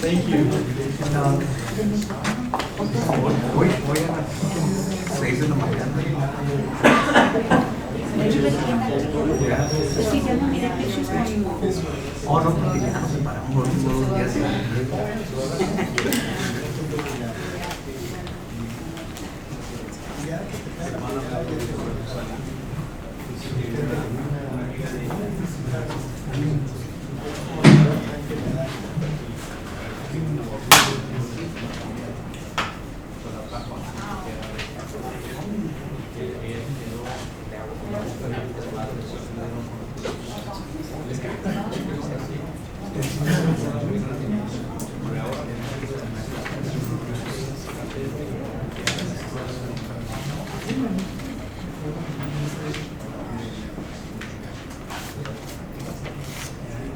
Thank you. Voy a las 6 de la mañana. Oh, no, porque ya nos separamos los días.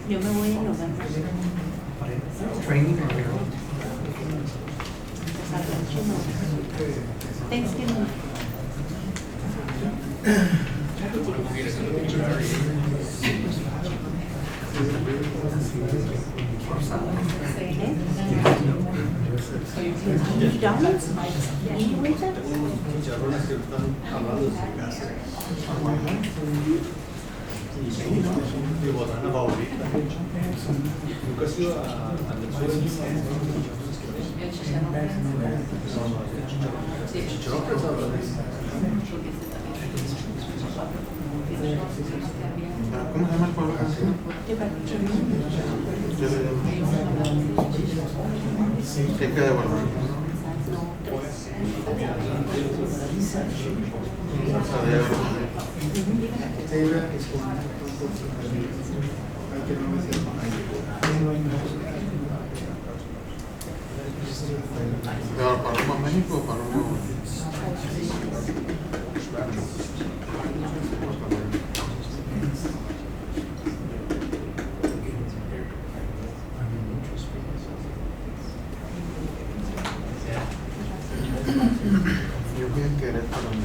Yo me voy a November. Training Thanksgiving. McDonald's? Mi botana favorita. Nunca he sido al sur. Chicharrón prensado. ¿Cómo se llama el pueblo? ¿Qué queda de valor? ¿Para Roma, México o para Roma? Yo voy a querer para mí.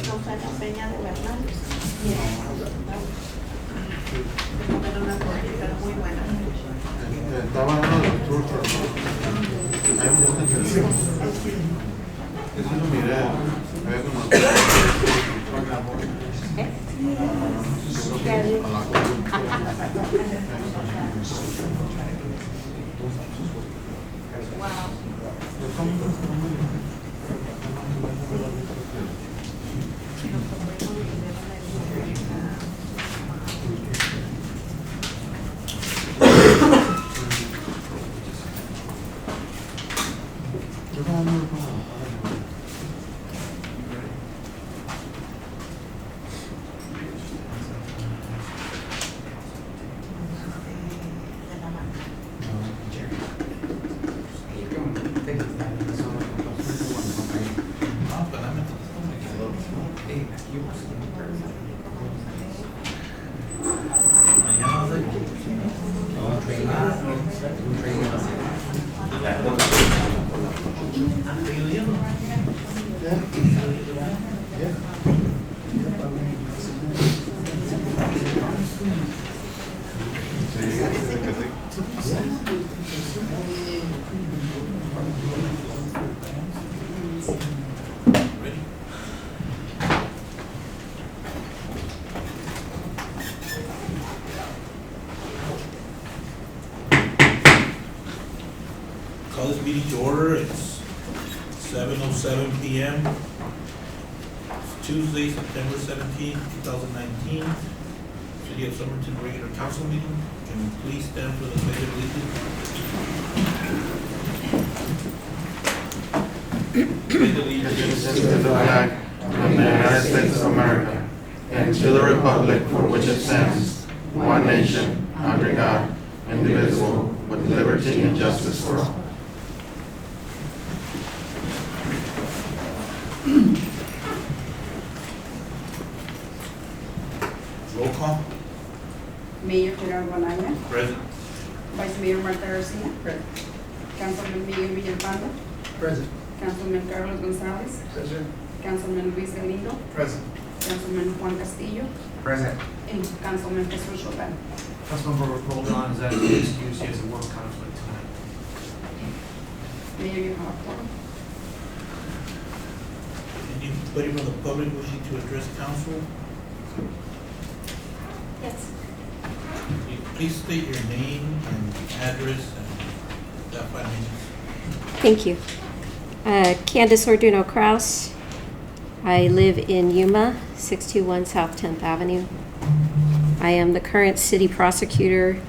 No fue la peña de Bernal. Pero una cosita muy buena. Estaba hablando de los tours, pero no. Hay mucha gente. Eso lo miré. Había como. Call this meeting to order. It's 7:07 p.m. It's Tuesday, September 17, 2019. City of Somerton regular council meeting. Can you please stand for the pledge of allegiance? Pledge allegiance To the flag of the United States of America and to the republic for which it stands, one nation, under God, indivisible, with liberty and justice for all. Roll call. Mayor Gerardo Anaya, Present. Vice Mayor Martha Garcia, Councilman Miguel Villalpando, Present. Councilman Carlos Gonzalez, Present. Councilman Luis Galindo, Present. Councilman Juan Castillo, Present. and Councilman Jesus Roldán. Councilmember Roldan is actually excused, he has a work conflict tonight. Mayor, you have a quorum. Anybody from the public wishing to address council? Yes. Please state your name and address and that 5 minutes. Thank you. Candace Orduno Kraus. I live in Yuma, 621 South 10th Avenue. I am the current city prosecutor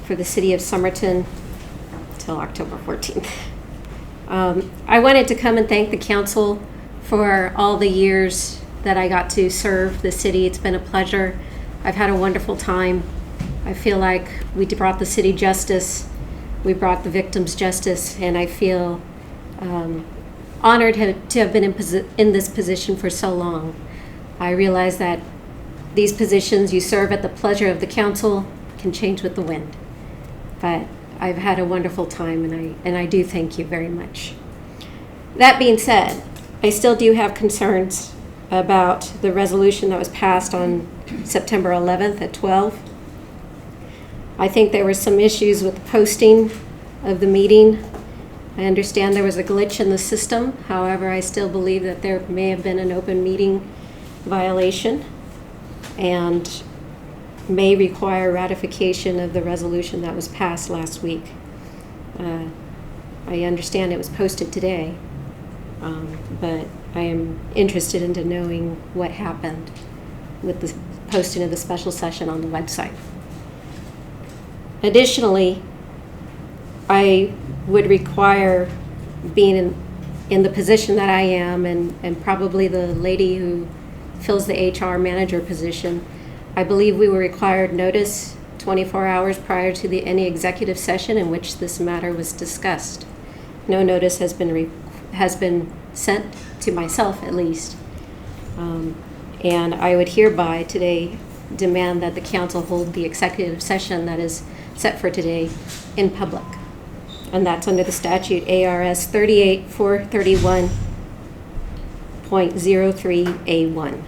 for the city of Somerton till October 14th. I wanted to come and thank the council for all the years that I got to serve the city. It's been a pleasure. I've had a wonderful time. I feel like we brought the city justice, we brought the victims justice, and I feel honored to have been in this position for so long. I realize that these positions you serve at the pleasure of the council can change with the wind. But I've had a wonderful time, and I do thank you very much. That being said, I still do have concerns about the resolution that was passed on September 11th at 12. I think there were some issues with the posting of the meeting. I understand there was a glitch in the system. However, I still believe that there may have been an open meeting violation and may require ratification of the resolution that was passed last week. I understand it was posted today, but I am interested into knowing what happened with the posting of the special session on the website. Additionally, I would require, being in the position that I am, and probably the lady who fills the HR manager position, I believe we were required notice 24 hours prior to any executive session in which this matter was discussed. No notice has been sent to myself, at least. And I would hereby today demand that the council hold the executive session that is set for today in public. And that's under the statute ARS 38431.03A1.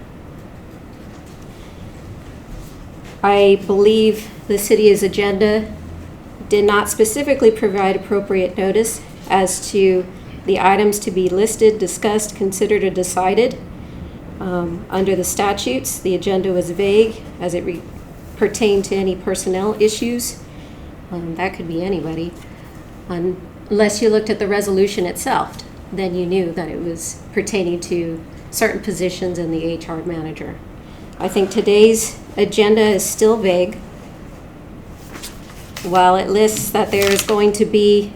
I believe the city's agenda did not specifically provide appropriate notice as to the items to be listed, discussed, considered, or decided. Under the statutes, the agenda was vague as it pertained to any personnel issues. That could be anybody. Unless you looked at the resolution itself, then you knew that it was pertaining to certain positions in the HR manager. I think today's agenda is still vague. While it lists that there is going to be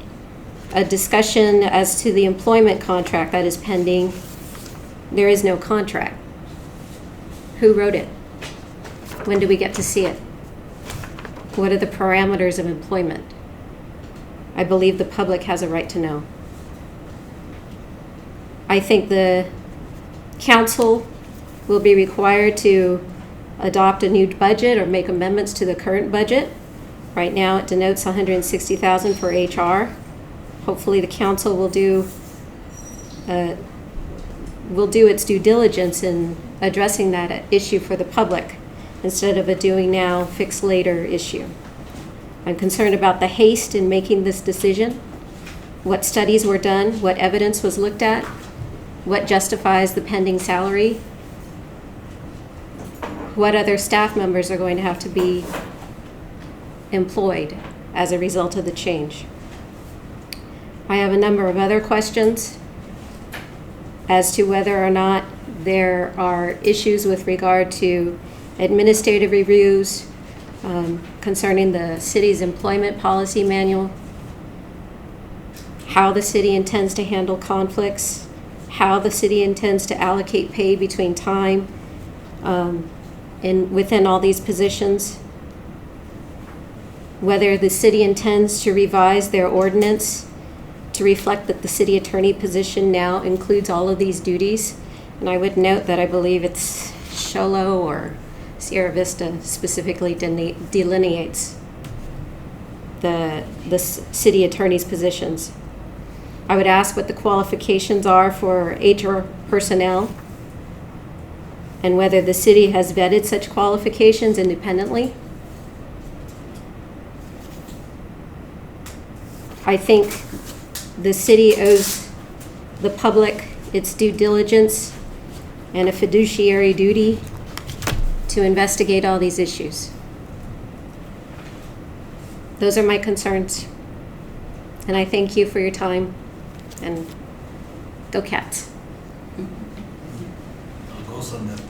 a discussion as to the employment contract that is pending, there is no contract. Who wrote it? When do we get to see it? What are the parameters of employment? I believe the public has a right to know. I think the council will be required to adopt a new budget or make amendments to the current budget. Right now it denotes $160,000 for HR. Hopefully the council will do its due diligence in addressing that issue for the public instead of a doing now, fix later issue. I'm concerned about the haste in making this decision, what studies were done, what evidence was looked at, what justifies the pending salary, what other staff members are going to have to be employed as a result of the change. I have a number of other questions as to whether or not there are issues with regard to administrative reviews concerning the city's employment policy manual, how the city intends to handle conflicts, how the city intends to allocate pay between time within all these positions, whether the city intends to revise their ordinance to reflect that the city attorney position now includes all of these duties. And I would note that I believe it's Sholo or Sierra Vista specifically delineates the city attorney's positions. I would ask what the qualifications are for HR personnel and whether the city has vetted such qualifications independently. I think the city owes the public its due diligence and a fiduciary duty to investigate all these issues. Those are my concerns. And I thank you for your time, and go Cats. I'll go on that.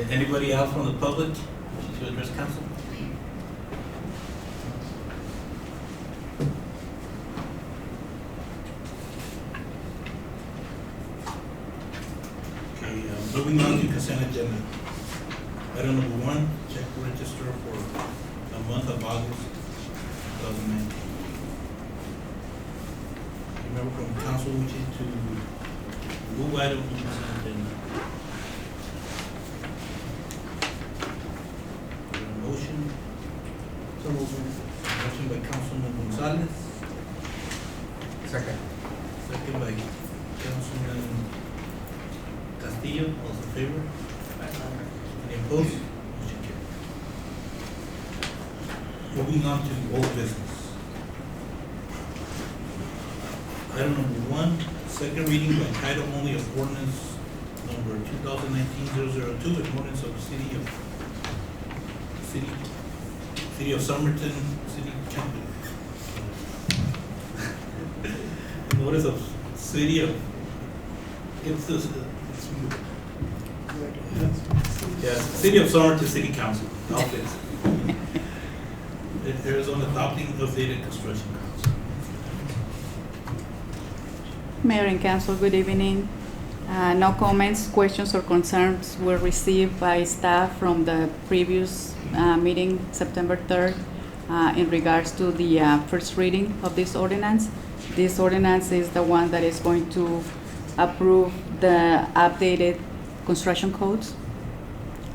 Anybody else from the public wishing to address council? Okay, moving on to consent agenda. Item number 1, check register for the month of August 2019. Remember from council wishing to move item to consent agenda. Is there a motion? So moved. Motion by Councilman Gonzalez, Second. second by Councilman Castillo. All in favor? Any opposed? Motion carried. Moving on to old business. Item number 1, second reading by title only of ordinance number 2019-002, an ordinance of the city of Somerton, city county. Notice of city of, city of Somerton City Council. All fits. Arizona adopting updated construction codes. Mayor and Council, good evening. No comments, questions, or concerns were received by staff from the previous meeting, September 3rd, in regards to the first reading of this ordinance. This ordinance is the one that is going to approve the updated construction codes.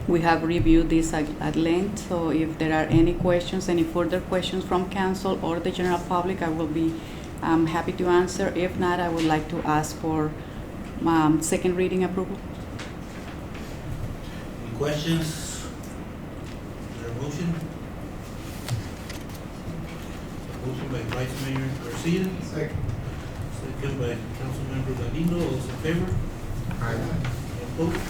We have reviewed this at length, so if there are any questions, any further questions from council or the general public, I will be happy to answer. If not, I would like to ask for second reading approval. Any questions? Is there a motion? Motion by Vice Mayor Garcia, Second. second by Councilmember Galindo. All those in favor? Aye. Any opposed?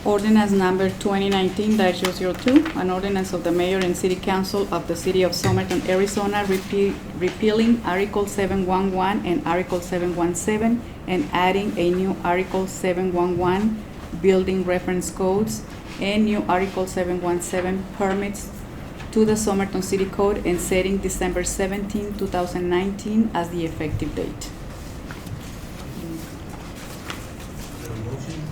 Ordinance number 2019-002, an ordinance of the mayor and city council of the city of Somerton, Arizona, repealing Article 711 and Article 717 and adding a new Article 711, building reference codes, and new Article 717, permits, to the Somerton City Code and setting December 17, 2019 as the effective date. Is there a motion?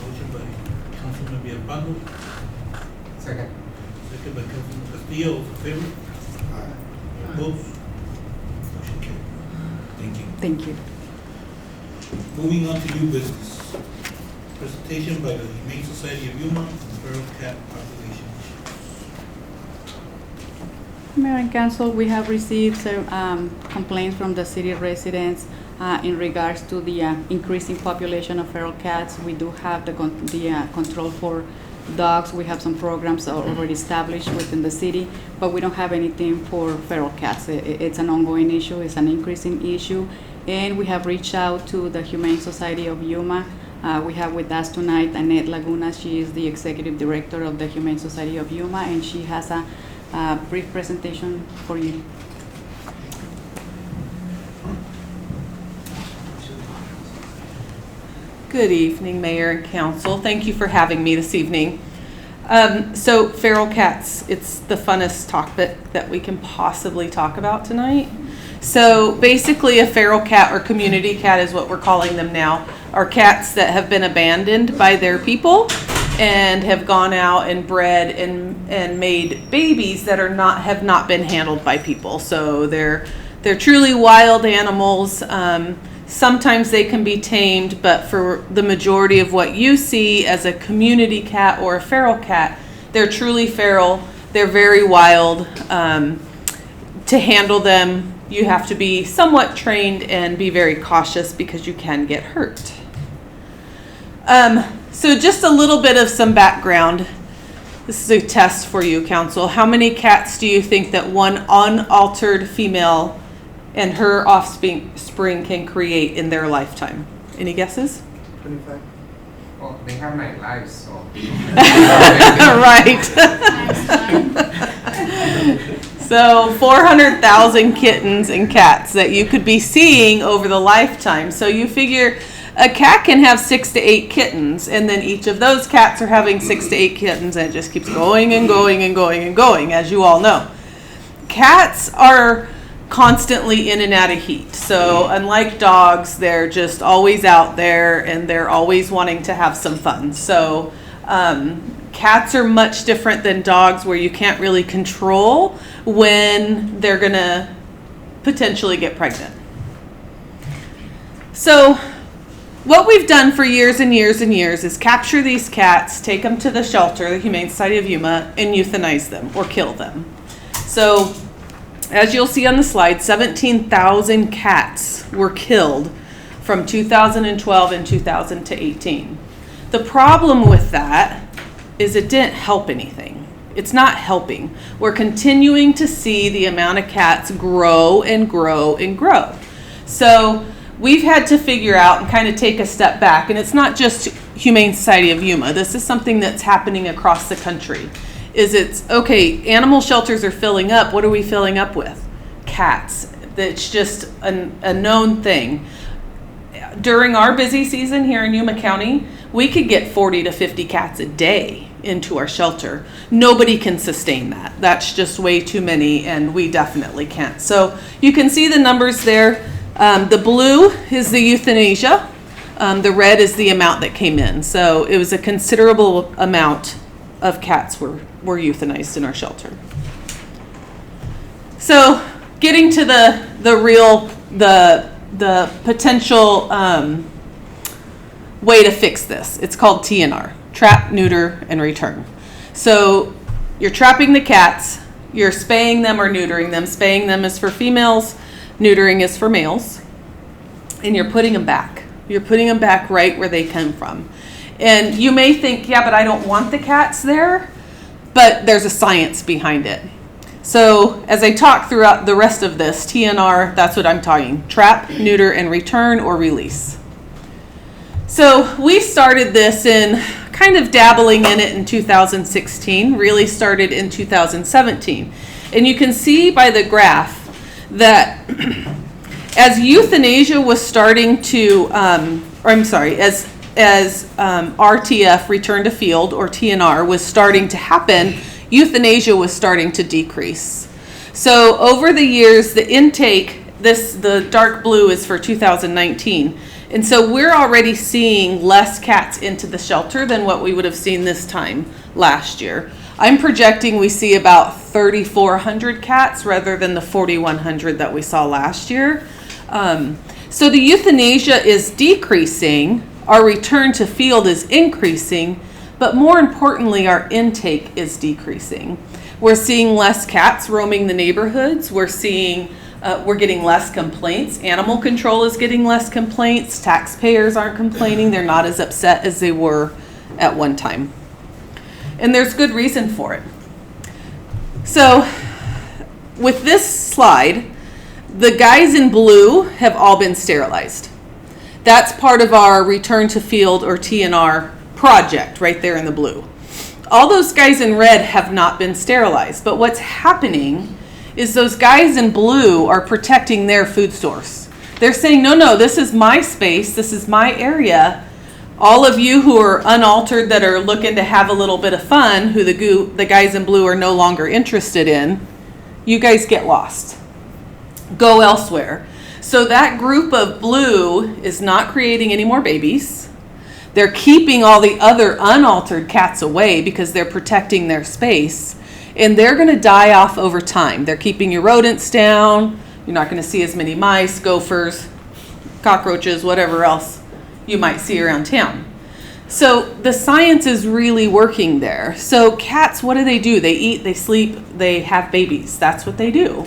Motion by Councilman Villalpando, Second. second by Councilman Castillo. All those in favor? Aye. Any opposed? Motion carried. Thank you. Thank you. Moving on to new business. Presentation by the Humane Society of Yuma on feral cat population Mayor and Council, we have received complaints from the city residents in regards to the increasing population of feral cats. We do have the control for dogs. We have some programs already established within the city, but we don't have anything for feral cats. It's an ongoing issue. It's an increasing issue, and we have reached out to the Humane Society of Yuma. We have with us tonight Annette Laguna. She is the executive director of the Humane Society of Yuma, and she has a brief presentation for you. Good evening, Mayor and Council. Thank you for having me this evening. So feral cats, it's the funnest topic that we can possibly talk about tonight. So basically a feral cat or community cat is what we're calling them now, are cats that have been abandoned by their people and have gone out and bred and made babies that have not been handled by people. So they're truly wild animals. Sometimes they can be tamed, but for the majority of what you see as a community cat or a feral cat, they're truly feral. They're very wild. To handle them, you have to be somewhat trained and be very cautious because you can get hurt. So just a little bit of some background. This is a test for you, council. How many cats do you think that one unaltered female and her offspring can create in their lifetime? Any guesses? 25. Well, they have 9 lives, so. Right. So 400,000 kittens and cats that you could be seeing over the lifetime. So you figure a cat can have 6 to 8 kittens, and then each of those cats are having 6 to 8 kittens, and it just keeps going and going and going and going, as you all know. Cats are constantly in and out of heat. So unlike dogs, they're just always out there and they're always wanting to have some fun. So cats are much different than dogs, where you can't really control when they're gonna potentially get pregnant. So what we've done for years and years and years is capture these cats, take them to the shelter, the Humane Society of Yuma, and euthanize them or kill them. So as you'll see on the slide, 17,000 cats were killed from 2012 and 2018. The problem with that is it didn't help anything. It's not helping. We're continuing to see the amount of cats grow and grow and grow. So we've had to figure out and kind of take a step back, and it's not just Humane Society of Yuma. This is something that's happening across the country. It's okay, animal shelters are filling up. What are we filling up with? Cats. It's just a known thing. During our busy season here in Yuma County, we could get 40 to 50 cats a day into our shelter. Nobody can sustain that. That's just way too many, and we definitely can't. So you can see the numbers there. The blue is the euthanasia. The red is the amount that came in. So it was a considerable amount of cats were euthanized in our shelter. So getting to the potential way to fix this. It's called TNR, trap, neuter, and return. So you're trapping the cats, you're spaying them or neutering them. Spaying them is for females, neutering is for males, and you're putting them back. You're putting them back right where they came from. And you may think, yeah, but I don't want the cats there, but there's a science behind it. So as I talk throughout the rest of this, TNR, that's what I'm talking, trap, neuter, and return or release. So we started this in kind of dabbling in it in 2016, really started in 2017. And you can see by the graph that as euthanasia was starting to, as RTF, return to field, or TNR, was starting to happen, euthanasia was starting to decrease. So over the years, the intake, the dark blue is for 2019. And so we're already seeing less cats into the shelter than what we would have seen this time last year. I'm projecting we see about 3,400 cats rather than the 4,100 that we saw last year. So the euthanasia is decreasing, our return to field is increasing, but more importantly, our intake is decreasing. We're seeing less cats roaming the neighborhoods. We're getting less complaints. Animal control is getting less complaints. Taxpayers aren't complaining. They're not as upset as they were at one time. And there's good reason for it. So with this slide, the guys in blue have all been sterilized. That's part of our return to field or TNR project right there in the blue. All those guys in red have not been sterilized, but what's happening is those guys in blue are protecting their food source. They're saying, no, this is my space, this is my area. All of you who are unaltered that are looking to have a little bit of fun, who the guys in blue are no longer interested in, you guys get lost. Go elsewhere. So that group of blue is not creating any more babies. They're keeping all the other unaltered cats away because they're protecting their space. And they're going to die off over time. They're keeping your rodents down. You're not going to see as many mice, gophers, cockroaches, whatever else you might see around town. So the science is really working there. So cats, what do? They eat, they sleep, they have babies. That's what they do.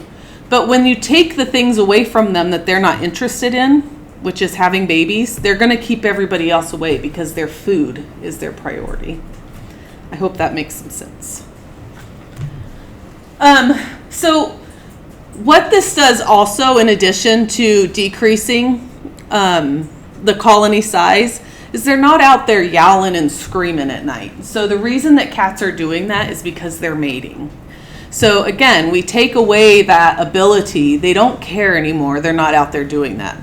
But when you take the things away from them that they're not interested in, which is having babies, they're going to keep everybody else away because their food is their priority. I hope that makes some sense. So what this does also, in addition to decreasing the colony size, is they're not out there yowling and screaming at night. So the reason that cats are doing that is because they're mating. So again, we take away that ability. They don't care anymore. They're not out there doing that.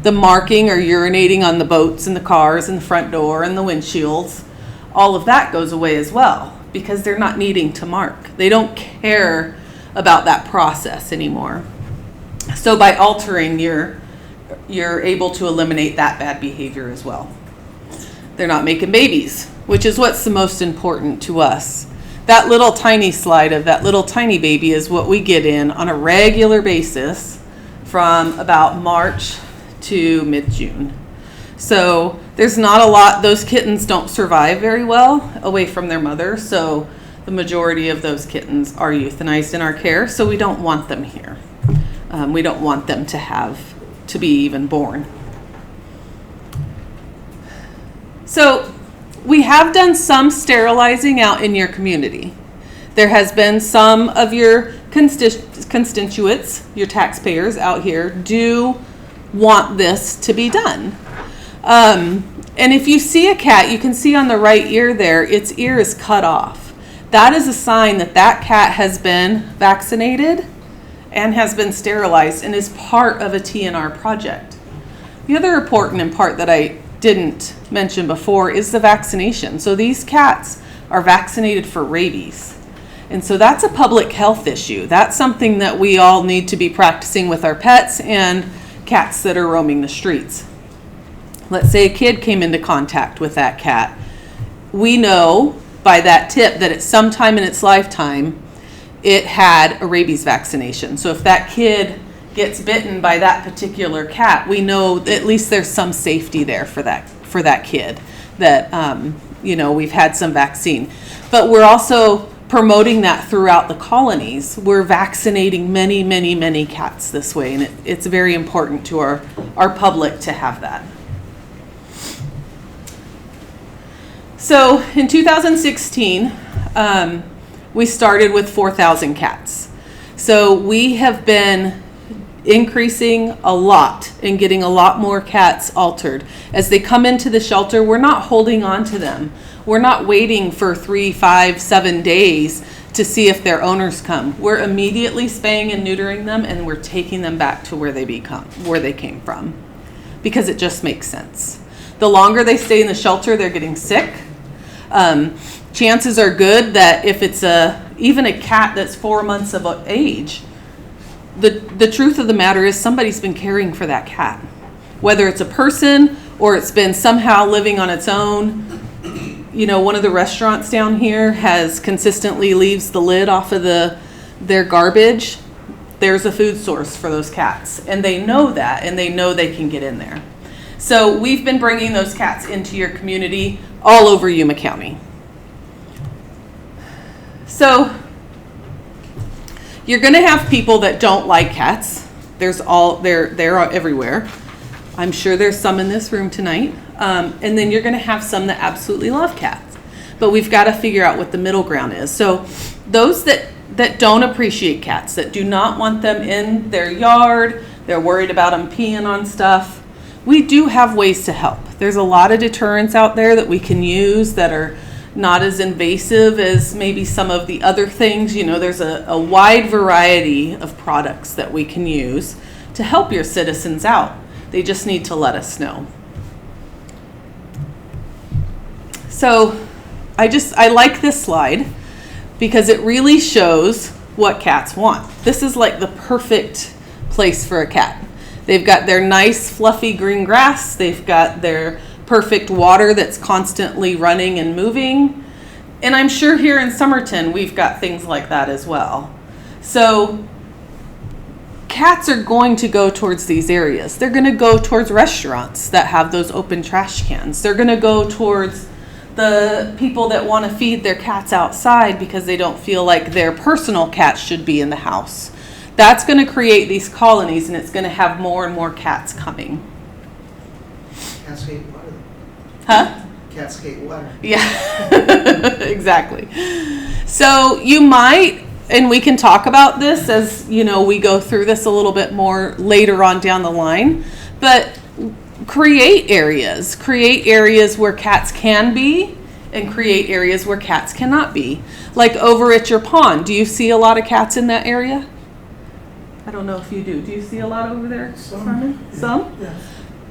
The marking or urinating on the boats and the cars and the front door and the windshields, all of that goes away as well because they're not needing to mark. They don't care about that process anymore. So by altering, you're able to eliminate that bad behavior as well. They're not making babies, which is what's the most important to us. That little tiny slide of that little tiny baby is what we get in on a regular basis from about March to mid-June. So there's not a lot, those kittens don't survive very well away from their mother, so the majority of those kittens are euthanized in our care, so we don't want them here. We don't want them to be even born. So we have done some sterilizing out in your community. There has been some of your constituents, your taxpayers out here, do want this to be done. And if you see a cat, you can see on the right ear there, its ear is cut off. That is a sign that that cat has been vaccinated and has been sterilized and is part of a TNR project. The other important part that I didn't mention before is the vaccination. So these cats are vaccinated for rabies. And so that's a public health issue. That's something that we all need to be practicing with our pets and cats that are roaming the streets. Let's say a kid came into contact with that cat. We know by that tip that at some time in its lifetime, it had a rabies vaccination. So if that kid gets bitten by that particular cat, we know at least there's some safety there for that kid, that we've had some vaccine. But we're also promoting that throughout the colonies. We're vaccinating many, many, many cats this way, and it's very important to our public to have that. So in 2016, we started with 4,000 cats. So we have been increasing a lot and getting a lot more cats altered. As they come into the shelter, we're not holding on to them. We're not waiting for 3, 5, 7 days to see if their owners come. We're immediately spaying and neutering them, and we're taking them back to where they came from, because it just makes sense. The longer they stay in the shelter, they're getting sick. Chances are good that if it's even a cat that's 4 months of age, the truth of the matter is somebody's been caring for that cat. Whether it's a person or it's been somehow living on its own. One of the restaurants down here has consistently leaves the lid off of their garbage. There's a food source for those cats, and they know that, and they know they can get in there. So we've been bringing those cats into your community all over Yuma County. So you're going to have people that don't like cats. They're everywhere. I'm sure there's some in this room tonight. And then you're going to have some that absolutely love cats. But we've got to figure out what the middle ground is. So those that don't appreciate cats, that do not want them in their yard, they're worried about them peeing on stuff, we do have ways to help. There's a lot of deterrents out there that we can use that are not as invasive as maybe some of the other things. There's a wide variety of products that we can use to help your citizens out. They just need to let us know. So I like this slide because it really shows what cats want. This is like the perfect place for a cat. They've got their nice fluffy green grass. They've got their perfect water that's constantly running and moving. And I'm sure here in Somerton we've got things like that as well. So cats are going to go towards these areas. They're going to go towards restaurants that have those open trash cans. They're going to go towards the people that want to feed their cats outside because they don't feel like their personal cats should be in the house. That's going to create these colonies, and it's going to have more and more cats coming. Cats hate water. Huh? Cats hate water. Yeah, exactly. So you might, and we can talk about this as, you know, we go through this a little bit more later on down the line, but create areas where cats can be and create areas where cats cannot be. Like over at your pond, do you see a lot of cats in that area? I don't know if you do. Do you see a lot over there, Carmen? Some? Yeah.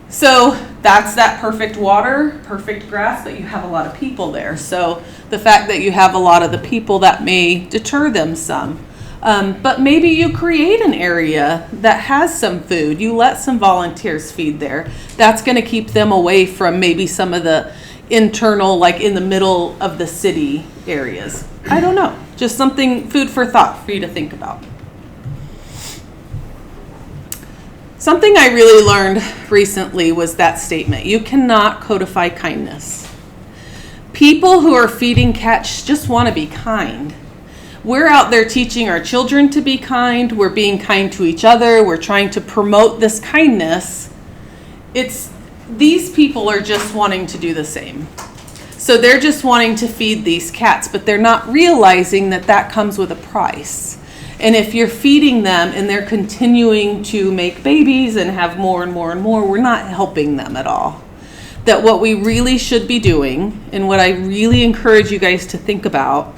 So that's that perfect water, perfect grass, but you have a lot of people there. So the fact that you have a lot of the people, that may deter them some. But maybe you create an area that has some food. You let some volunteers feed there. That's going to keep them away from maybe some of the internal, like in the middle of the city areas. I don't know. Just something, food for thought for you to think about. Something I really learned recently was that statement: you cannot codify kindness. People who are feeding cats just want to be kind. We're out there teaching our children to be kind. We're being kind to each other. We're trying to promote this kindness. These people are just wanting to do the same. So they're just wanting to feed these cats, but they're not realizing that that comes with a price. And if you're feeding them and they're continuing to make babies and have more and more and more, we're not helping them at all. That what we really should be doing, and what I really encourage you guys to think about,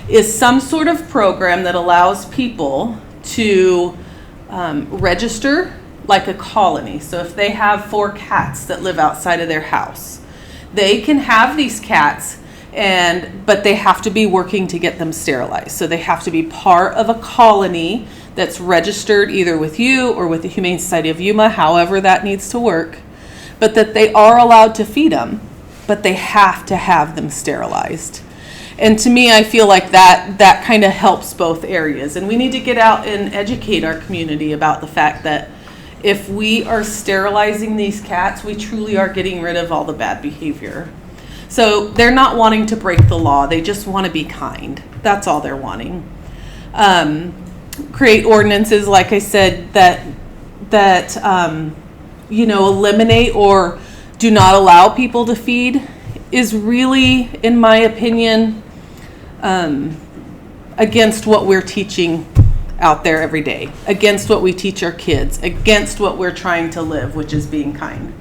is some sort of program that allows people to register like a colony. So if they have 4 cats that live outside of their house, they can have these cats, but they have to be working to get them sterilized. So they have to be part of a colony that's registered either with you or with the Humane Society of Yuma, however that needs to work, but that they are allowed to feed them, but they have to have them sterilized. And to me, I feel like that kind of helps both areas. And we need to get out and educate our community about the fact that if we are sterilizing these cats, we truly are getting rid of all the bad behavior. So they're not wanting to break the law. They just want to be kind. That's all they're wanting. Create ordinances, like I said, that eliminate or do not allow people to feed is really, in my opinion, against what we're teaching out there every day, against what we teach our kids, against what we're trying to live, which is being kind.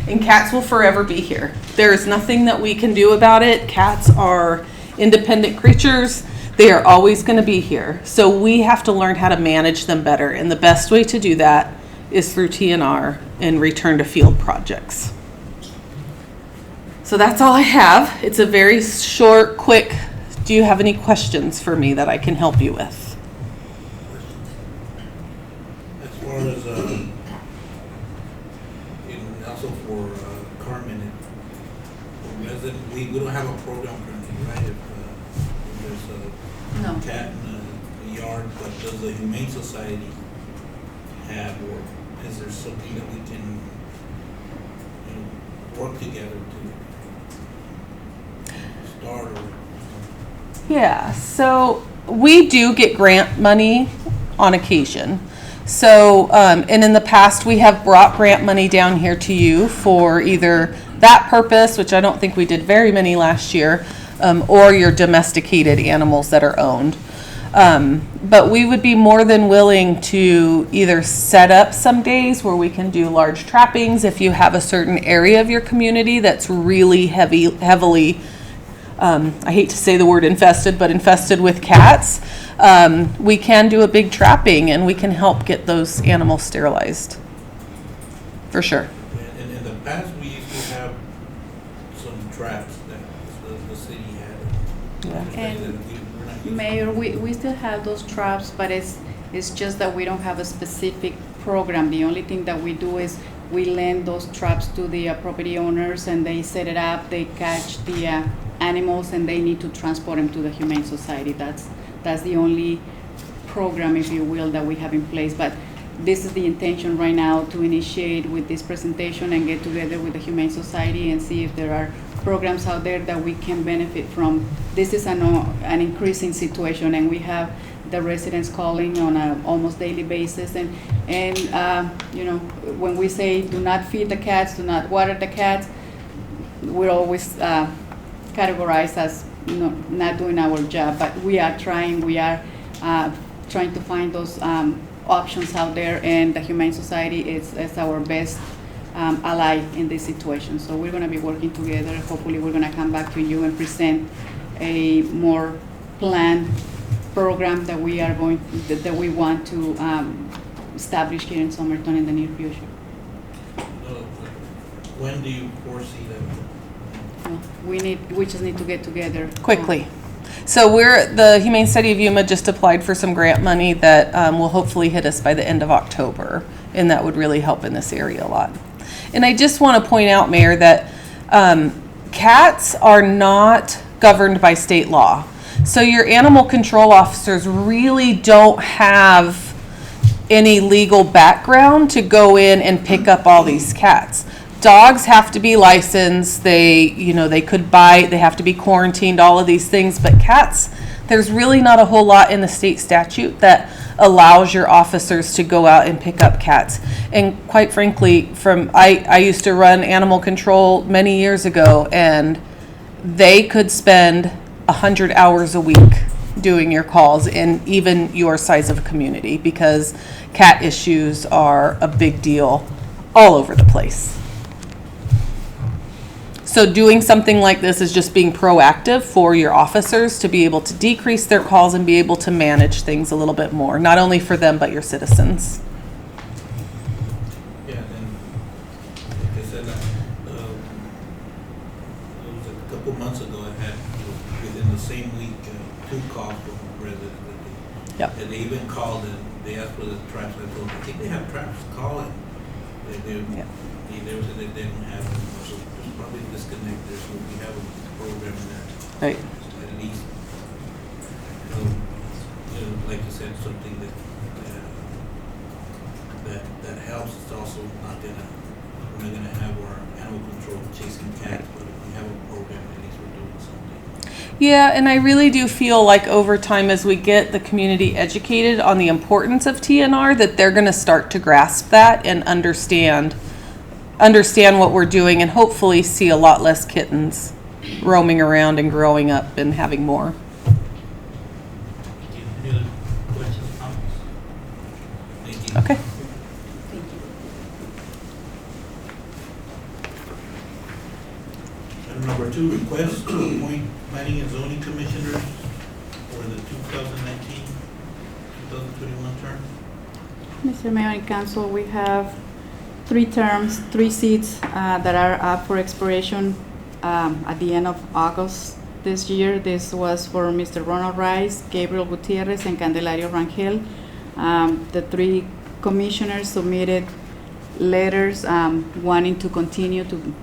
And cats will forever be here. There is nothing that we can do about it. Cats are independent creatures. They are always going to be here. So we have to learn how to manage them better. And the best way to do that is through TNR and return to field projects. So that's all I have. It's a very short, quick. Do you have any questions for me that I can help you with? As far as, also for Carmen, we don't have a program currently, right? If there's a cat in the yard, but does the Humane Society have, or is there something that we can work together to start? Yeah, so we do get grant money on occasion. So, and in the past, we have brought grant money down here to you for either that purpose, which I don't think we did very many last year, or your domesticated animals that are owned. But we would be more than willing to either set up some days where we can do large trappings if you have a certain area of your community that's really heavily, I hate to say the word infested, but infested with cats. We can do a big trapping and we can help get those animals sterilized. For sure. And in the past, we used to have some traps that the city had. Yeah. And Mayor, we still have those traps, but it's just that we don't have a specific program. The only thing that we do is we lend those traps to the property owners, and they set it up, they catch the animals, and they need to transport them to the Humane Society. That's the only program, if you will, that we have in place. But this is the intention right now, to initiate with this presentation and get together with the Humane Society and see if there are programs out there that we can benefit from. This is an increasing situation, and we have the residents calling on an almost daily basis. And you know, when we say do not feed the cats, do not water the cats, we're always categorized as not doing our job. But we are trying. We are trying to find those options out there, and the Humane Society is our best ally in this situation. So we're going to be working together. Hopefully we're going to come back to you and present a more planned program that we are going that we want to establish here in Somerton in the near future. When do you foresee that? We just need to get together Quickly. So the Humane Society of Yuma just applied for some grant money that will hopefully hit us by the end of October, and that would really help in this area a lot. And I just want to point out, Mayor, that cats are not governed by state law. So your animal control officers really don't have any legal background to go in and pick up all these cats. Dogs have to be licensed, they could bite, they have to be quarantined, all of these things, but cats, there's really not a whole lot in the state statute that allows your officers to go out and pick up cats. And quite frankly, I used to run animal control many years ago, and they could spend 100 hours a week doing your calls in even your size of a community, because cat issues are a big deal all over the place. So doing something like this is just being proactive for your officers to be able to decrease their calls and be able to manage things a little bit more, not only for them, but your citizens. Yeah, and like I said, it was a couple months ago, I had, within the same week, 2 calls from residents. Yep. And they even called and they asked for the traps. I told them, I think they have traps, call it. They said they didn't have them, so there's probably a disconnect there, so we have a program there. Right. At least, like you said, something that helps. It's also we're not gonna have our animal control chasing cats, but if we have a program, at least we're doing something. Yeah, and I really do feel like over time, as we get the community educated on the importance of TNR, that they're going to start to grasp that and understand what we're doing, and hopefully see a lot less kittens roaming around and growing up and having more. Any other questions, comments? Thank you. Okay. Item number 2, request to appoint planning and zoning commissioners for the 2019-2021 term. Mr. Mayor and Council, we have 3 terms, 3 seats that are up for expiration at the end of August this year. This was for Mr. Ronald Rice, Gabriel Gutierrez, and Candelario Rangel. The 3 commissioners submitted letters wanting to continue to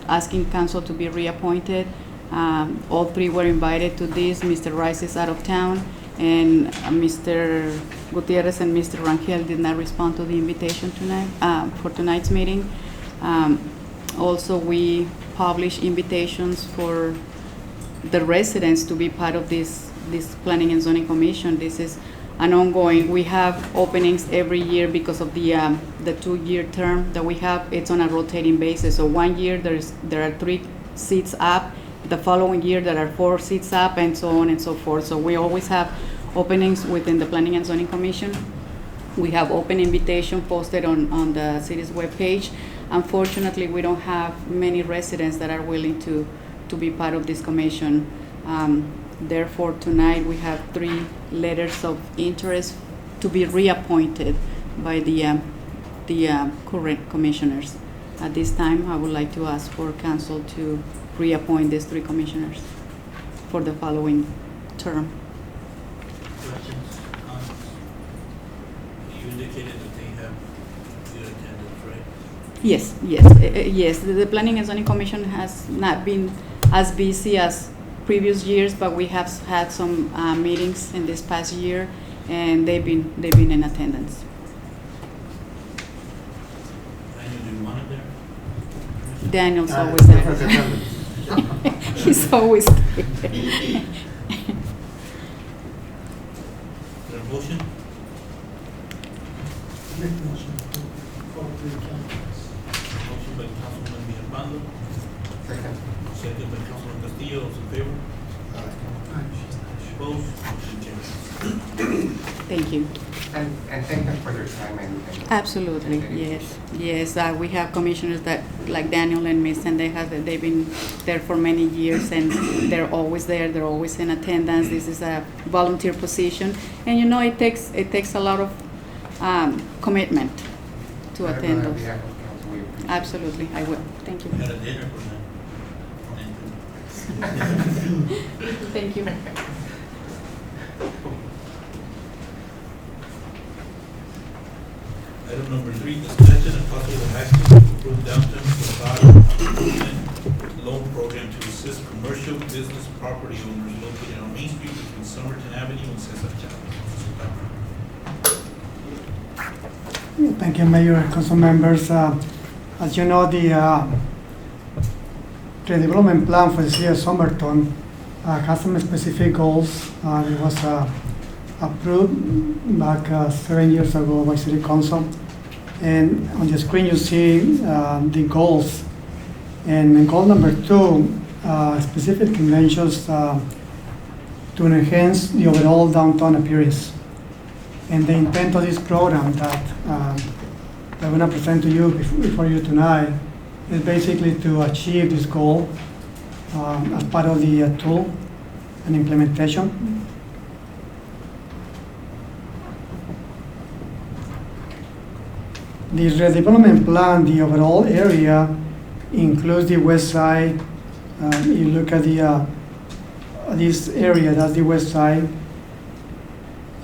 asking council to be reappointed. All 3 were invited to this. Mr. Rice is out of town, and Mr. Gutierrez and Mr. Rangel did not respond to the invitation tonight for tonight's meeting. Also, we publish invitations for the residents to be part of this Planning and Zoning Commission. This is an ongoing. We have openings every year because of the 2-year term that we have. It's on a rotating basis. So 1 year there are 3 seats up. The following year there are 4 seats up, and so on and so forth. So we always have openings within the Planning and Zoning Commission. We have open invitation posted on the city's webpage. Unfortunately, we don't have many residents that are willing to be part of this commission. Therefore, tonight we have 3 letters of interest to be reappointed by the current commissioners. At this time, I would like to ask for council to reappoint these 3 commissioners for the following term. Questions, comments? You indicated that they have good attendance, right? Yes. The Planning and Zoning Commission has not been as busy as previous years, but we have had some meetings in this past year, and they've been in attendance. Daniel's Ah, always there. perfect attendance. He's always there. Is there a motion? Motion by Councilman Villalpando, Second. second by Councilman Castillo, those in favor? Opposed? Motion carries. Thank you. And thank them for their time and. Absolutely, yes, yes. We have commissioners that, like Daniel and Miss, and they've been there for many years, and they're always there. They're always in attendance. This is a volunteer position, and you know it takes a lot of commitment to attend those. Absolutely, I will. Thank you. We had a dinner for them. Thank you. Item number 3, discussion and possible action to approve downtown facade improvement loan program to assist commercial business property owners located on Main Street between Somerton Avenue and Cesar Chavez. Thank you, Mayor and council members. As you know, the development plan for the city of Somerton has some specific goals. It was approved back 7 years ago by City Council. And on the screen you see the goals. And in goal number 2 specifically mentions to enhance the overall downtown appearance. And the intent of this program that I'm going to present to you before you tonight is basically to achieve this goal as part of the tool and implementation. The redevelopment plan, the overall area, includes the west side. You look at this area, that's the west side.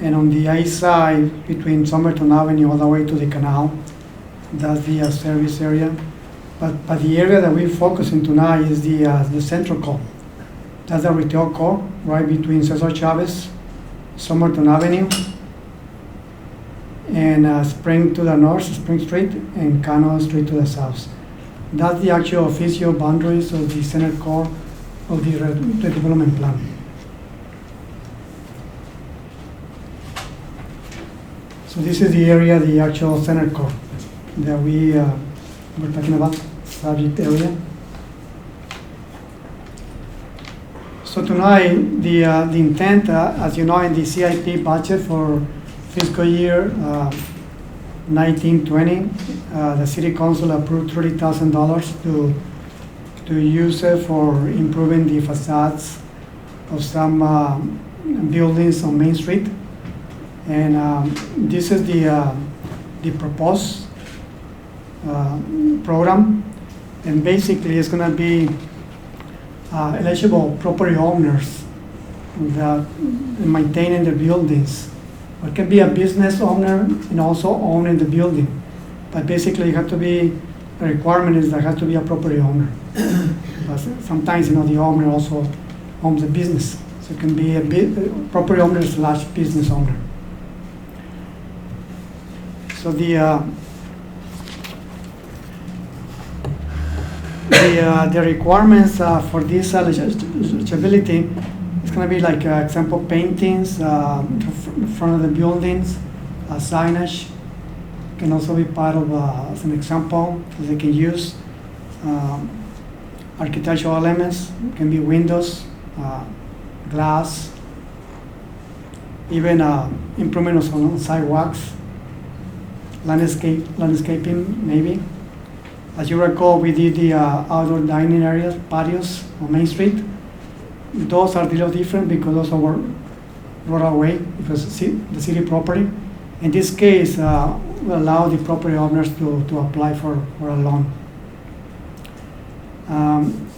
And on the east side, between Somerton Avenue all the way to the canal, that's the service area. But the area that we're focusing tonight is the central core. That's the retail core, right between Cesar Chavez, Somerton Avenue, and Spring to the north, Spring Street, and Cano Street to the south. That's the actual official boundaries of the center core of the redevelopment plan. So this is the area, the actual center core that we're talking about, subject area. So tonight, the intent, as you know, in the CIP budget for fiscal year 1920, the City Council approved $30,000 to use it for improving the facades of some buildings on Main Street. And this is the proposed program, and basically it's going to be eligible property owners that maintaining the buildings. It can be a business owner and also owning the building, but basically you have to be, the requirement is there has to be a property owner. But sometimes, the owner also owns the business, so it can be a property owner / business owner. So the requirements for this eligibility is going to be like example paintings in front of the buildings, signage can also be part of as an example that they can use. Architectural elements can be windows, glass, even improvements on sidewalks. Landscaping maybe. As you recall, we did the outdoor dining areas, patios on Main Street. Those are a little different because those were brought away because the city property. In this case, we allow the property owners to apply for a loan.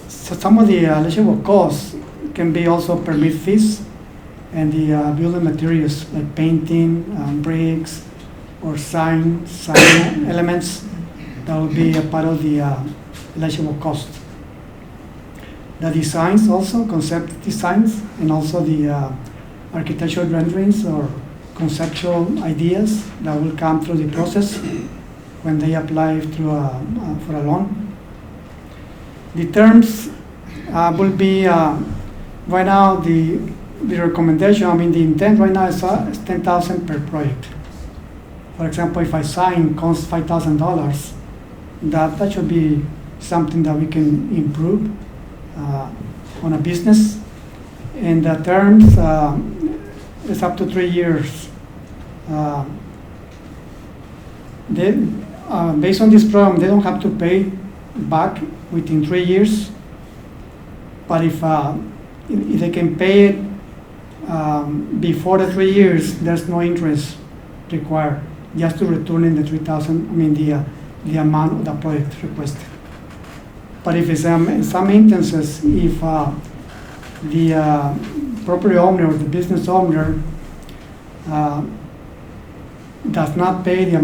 So some of the eligible costs can be also permit fees and the building materials like painting, bricks, or sign elements that will be a part of the eligible cost. The designs also, concept designs, and also the architectural renderings or conceptual ideas that will come through the process when they apply for a loan. The terms will be, right now, the recommendation, I mean, the intent right now is 10,000 per project. For example, if I sign costs $5,000, that should be something that we can improve on a business. And the terms is up to 3 years. Based on this program, they don't have to pay back within 3 years. But if they can pay it before the 3 years, there's no interest required. Just to return in the 3,000, I mean the amount of the project requested. But if it's in some instances, if the property owner or the business owner does not pay the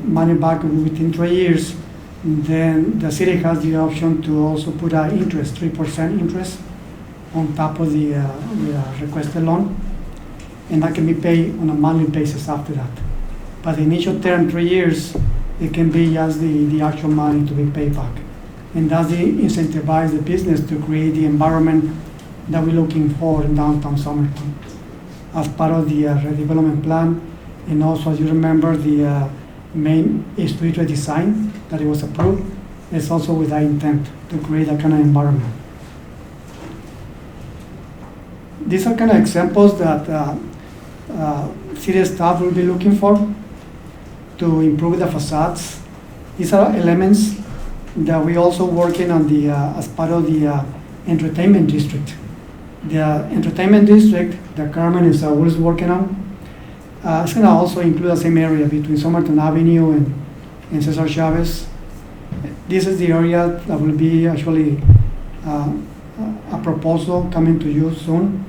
money back within 3 years, then the city has the option to also put an interest, 3% interest, on top of the requested loan, and that can be paid on a monthly basis after that. But the initial term, 3 years, it can be just the actual money to be paid back. And that's the incentivize the business to create the environment that we're looking for in downtown Somerton as part of the redevelopment plan. And also, as you remember, the main street redesign that it was approved is also with that intent to create that kind of environment. These are kind of examples that city staff will be looking for to improve the facades. These are elements that we also working on the as part of the entertainment district. The entertainment district that Carmen is always working on. It's going to also include the same area between Somerton Avenue and Cesar Chavez. This is the area that will be actually a proposal coming to you soon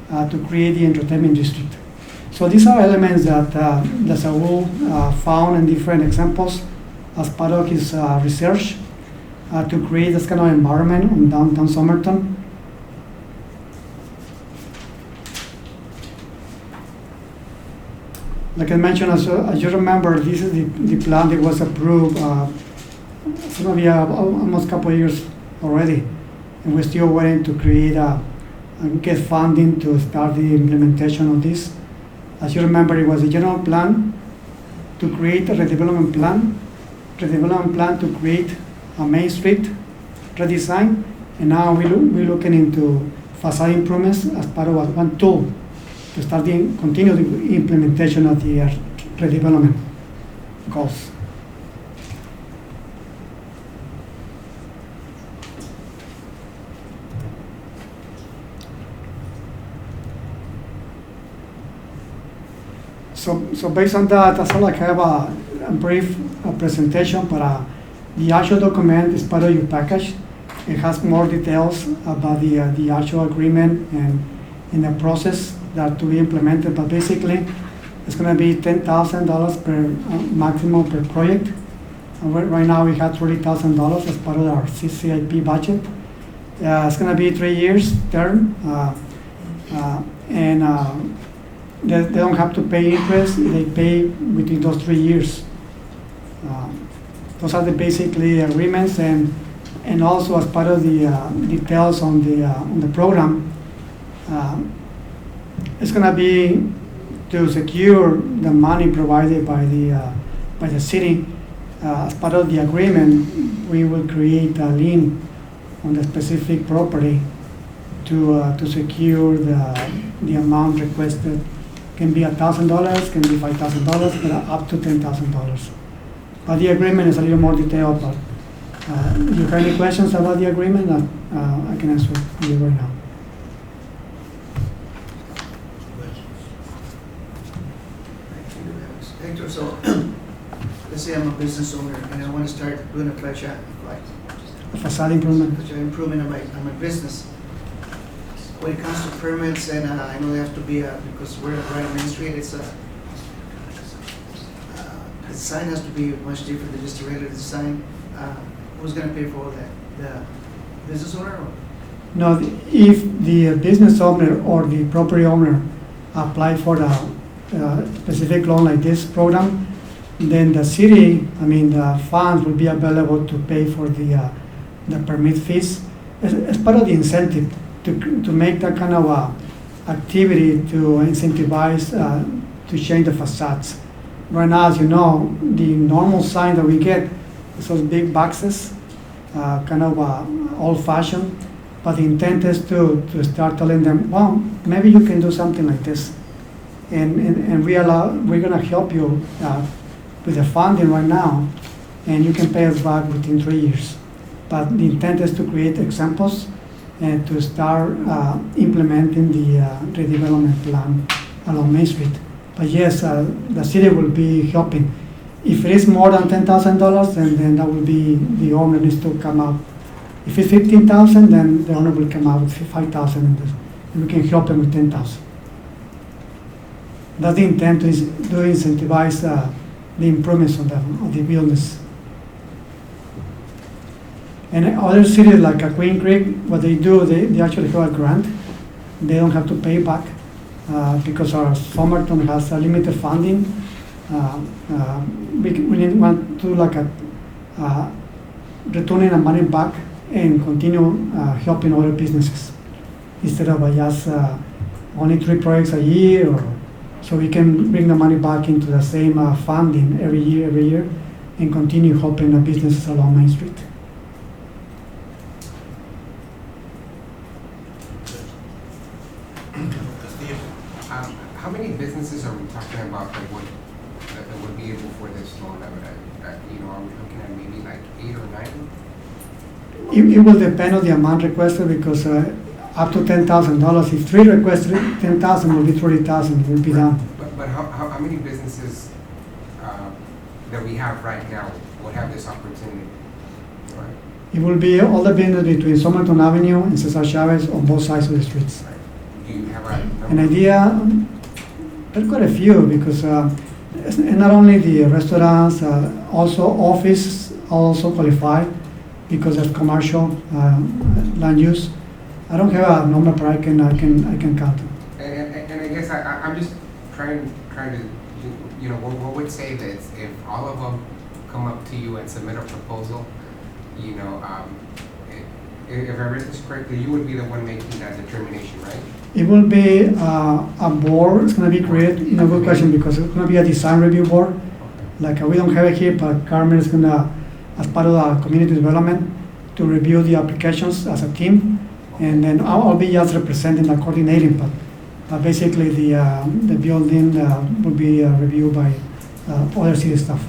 to create the entertainment district. So these are elements that Saul found in different examples as part of his research to create this kind of environment in downtown Somerton. Like I mentioned, as you remember, this is the plan that was approved. It's going to be almost a couple of years already, and we're still waiting to create and get funding to start the implementation of this. As you remember, it was a general plan to create a redevelopment plan to create a Main Street redesign, and now we're looking into facade improvements as part of one tool to start continue the implementation of the redevelopment goals. So based on that, I feel like I have a brief presentation, but the actual document is part of your package. It has more details about the actual agreement and in the process that to be implemented. But basically, it's going to be $10,000 per maximum per project. And right now, we have $30,000 as part of our CCIP budget. It's going to be 3 years term, and they don't have to pay interest. They pay within those 3 years. Those are the basically agreements, and also as part of the details on the program, it's going to be to secure the money provided by the city. As part of the agreement, we will create a lien on the specific property to secure the amount requested. Can be $1,000, can be $5,000, but up to $10,000. But the agreement is a little more detailed. But if you have any questions about the agreement, I can answer you right now. Hector, so let's say I'm a business owner and I want to start doing a facade improvement on my business. When it comes to permits, and I know they have to be because we're right on Main Street, it's the sign has to be much different than just a regular design. Who's going to pay for all that? The business owner? Or? No, if the business owner or the property owner apply for a specific loan like this program, then the city, the funds will be available to pay for the the permit fees as part of the incentive to make that kind of activity to incentivize to change the facades. Right now, as you know, the normal sign that we get is those big boxes, kind of old-fashioned, but the intent is to start telling them, well, maybe you can do something like this. And we're gonna help you with the funding right now, and you can pay us back within 3 years. But the intent is to create examples and to start implementing the redevelopment plan along Main Street. But yes, the city will be helping. If it is more than $10,000, then that will be the owner needs to come out. If it's 15,000, then the owner will come out with 5,000, and we can help them with 10,000. That's the intent is to incentivize the improvements of the buildings. And other cities like Queen Creek, what they do, they actually have a grant. They don't have to pay back because our Somerton has a limited funding. We want to like returning the money back and continue helping other businesses instead of just only 3 projects a year, so we can bring the money back into the same funding every year, and continue helping the businesses along Main Street. How many businesses are we talking about that would be able for this loan? You know, are we looking at maybe like 8 or 9? It will depend on the amount requested because up to $10,000. If 3 requested, 10,000 will be 30,000. Will be done. But how many businesses that we have right now would have this opportunity? Right. It will be all the business between Somerton Avenue and Cesar Chavez on both sides of the streets. Do you have a number? An idea? There's quite a few because it's not only the restaurants, also office also qualify because of commercial land use. I don't have a number, but I can count them. And I guess I'm just trying to, you know, what would say that if all of them come up to you and submit a proposal, you know, if I read this correctly, you would be the one making that determination, right? It will be a board. It's going to be created. You know, good question, because it's going to be a design review board. Okay. Like we don't have it here, but Carmen is going to, as part of the community development, to review the applications as a team, and then I'll be just representing the coordinating part. Basically, the building will be reviewed by other city staff.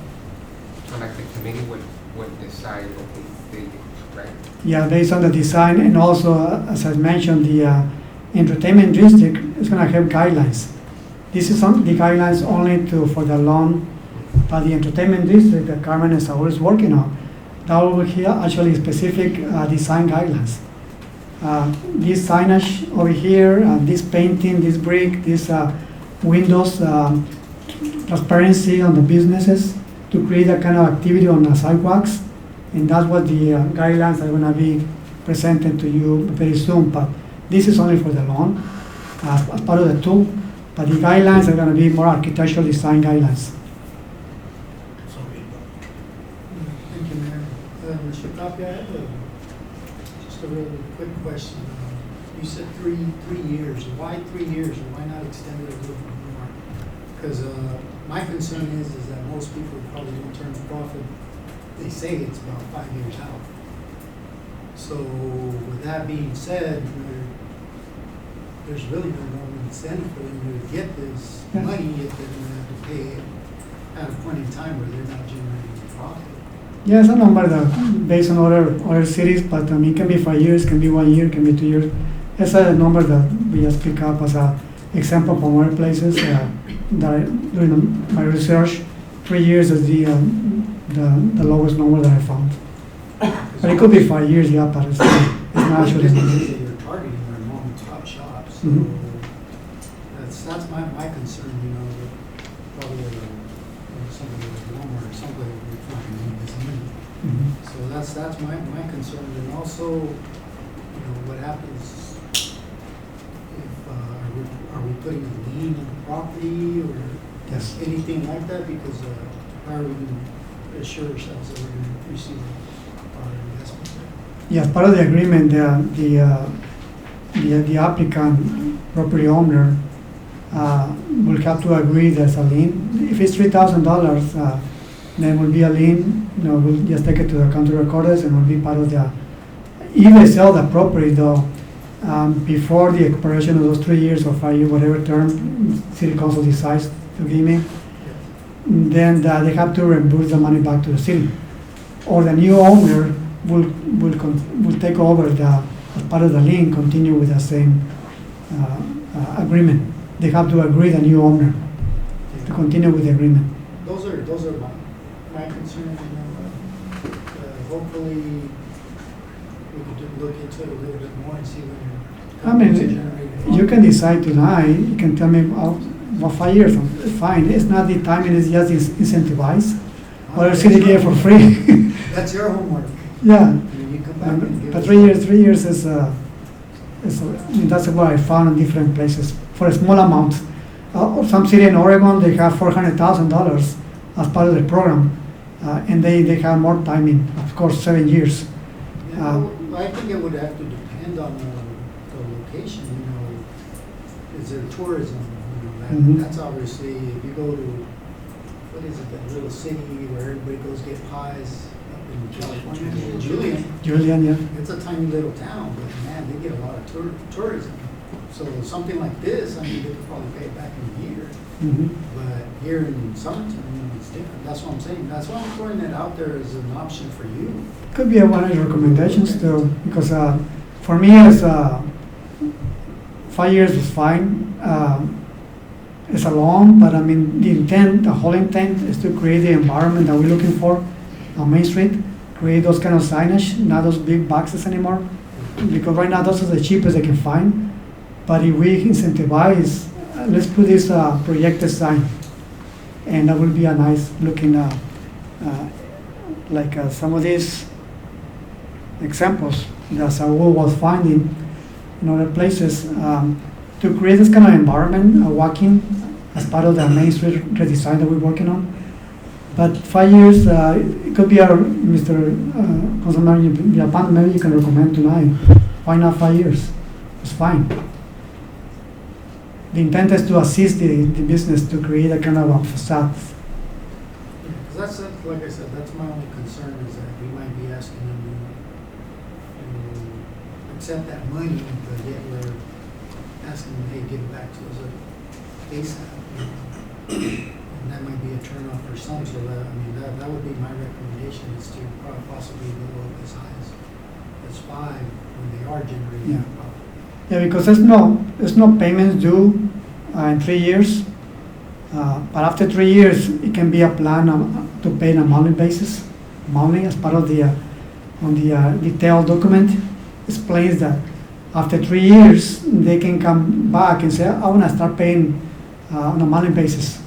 So like the committee would decide what they do, right? Yeah, based on the design, and also, as I mentioned, the entertainment district is going to have guidelines. This is the guidelines only for the loan, but the entertainment district that Carmen is always working on, that will here actually specific design guidelines. This signage over here, this painting, this brick, this windows, transparency on the businesses to create that kind of activity on the sidewalks, and that's what the guidelines are going to be presented to you very soon. But this is only for the loan, as part of the tool, but the guidelines are going to be more architectural design guidelines. Thank you, Mayor. Mr. Tapia, I have just a really quick question. You said three years. Why 3 years, and why not extend it a little bit more? Because my concern is that most people probably don't turn a profit. They say it's about 5 years out. So with that being said, there's really no incentive for them to get this money if they're going to have to pay it at a point in time where they're not generating a profit. Yeah, it's a number that based on other cities, but it can be 5 years, can be 1 year, can be 2 years. It's a number that we just pick up as an example from other places. That during my research, 3 years is the lowest number that I found. But it could be 5 years, yeah, but it's not actually. Businesses that you're targeting are mom-and-pop shops. So that's my concern, you know, that probably somebody like Walmart or somebody would be trying to make this money. So that's my concern. And also, you know, what happens if are we putting a lien on the property or anything like that? Because how are we going to assure ourselves that we're going to receive our investment there? Yeah, as part of the agreement, the applicant, property owner, will have to agree there's a lien. If it's $3,000, then will be a lien, we'll just take it to the county recorders and will be part of the, if they sell the property though, before the expiration of those 3 years or 5 years, whatever term city council decides to give me, then they have to reimburse the money back to the city. Or the new owner will take over as part of the lien, continue with the same agreement. They have to agree, the new owner, to continue with the agreement. Those are my concerns, hopefully we could look into it a little bit more and see when I mean, you can decide tonight, you can tell me, well, 5 years, fine, it's not the timing, it's just incentivize, or the city gave it for free. That's your homework. Yeah, You come back and give but us- 3 years is, I mean, that's what I found in different places, for a small amount. Some city in Oregon, they have $400,000 as part of the program, and they have more timing, of course, 7 years. Yeah, well, I think it would have to depend on the location, is there tourism, Mhm. that's obviously, if you go to, what is it, that little city where everybody goes get pies up in California, Julian, yeah. it's a tiny little town, but man, they get a lot of tourism. So something like this, I mean, they could probably pay it back in a year, Mhm. but here in Somerton, it's different, that's what I'm saying, that's why I'm throwing it out there as an option for you. Could be one of your recommendations too, because for me, it's 5 years is fine. It's a long, but I mean, the whole intent is to create the environment that we're looking for on Main Street, create those kind of signage, not those big boxes anymore, because right now those are the cheapest they can find. But if we incentivize, let's put this projected sign, and that will be a nice looking, like some of these examples that Saul was finding in other places, to create this kind of environment, walking as part of the Main Street redesign that we're working on. But 5 years, it could be our, Mr. Councilman Villalpando, maybe you can recommend tonight. Why not 5 years? It's fine. The intent is to assist the business to create a kind of a facade. Because that's, like I said, that's my only concern, is that we might be asking them to accept that money, but yet we're asking them, hey, give it back to us ASAP. And that might be a turnoff for some, so that, I mean, that would be my recommendation, is to possibly go up as high as 5 when they are generating Yeah. profit. Yeah, because there's no payments due in 3 years. But after 3 years, it can be a plan to pay on a monthly basis. Monthly, as part of the on the detailed document, explains that after 3 years they can come back and say, I want to start paying on a monthly basis,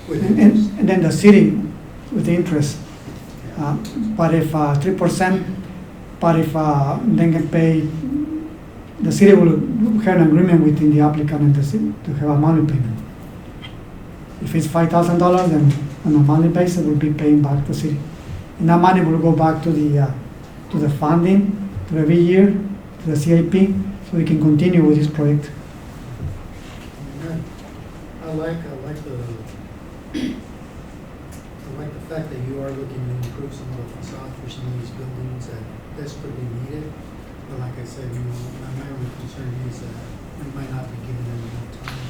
and then the city with the interest. But if 3%, but if they can pay, the city will have an agreement within the applicant and the city to have a monthly payment. If it's $5,000, then on a monthly basis, we'll be paying back the city. And that money will go back to the funding, to every year, to the CIP, so we can continue with this project. I like the fact that you are looking to improve some of the facade for some of these buildings that desperately need it. But like I said, my only concern is that we might not be giving them enough time.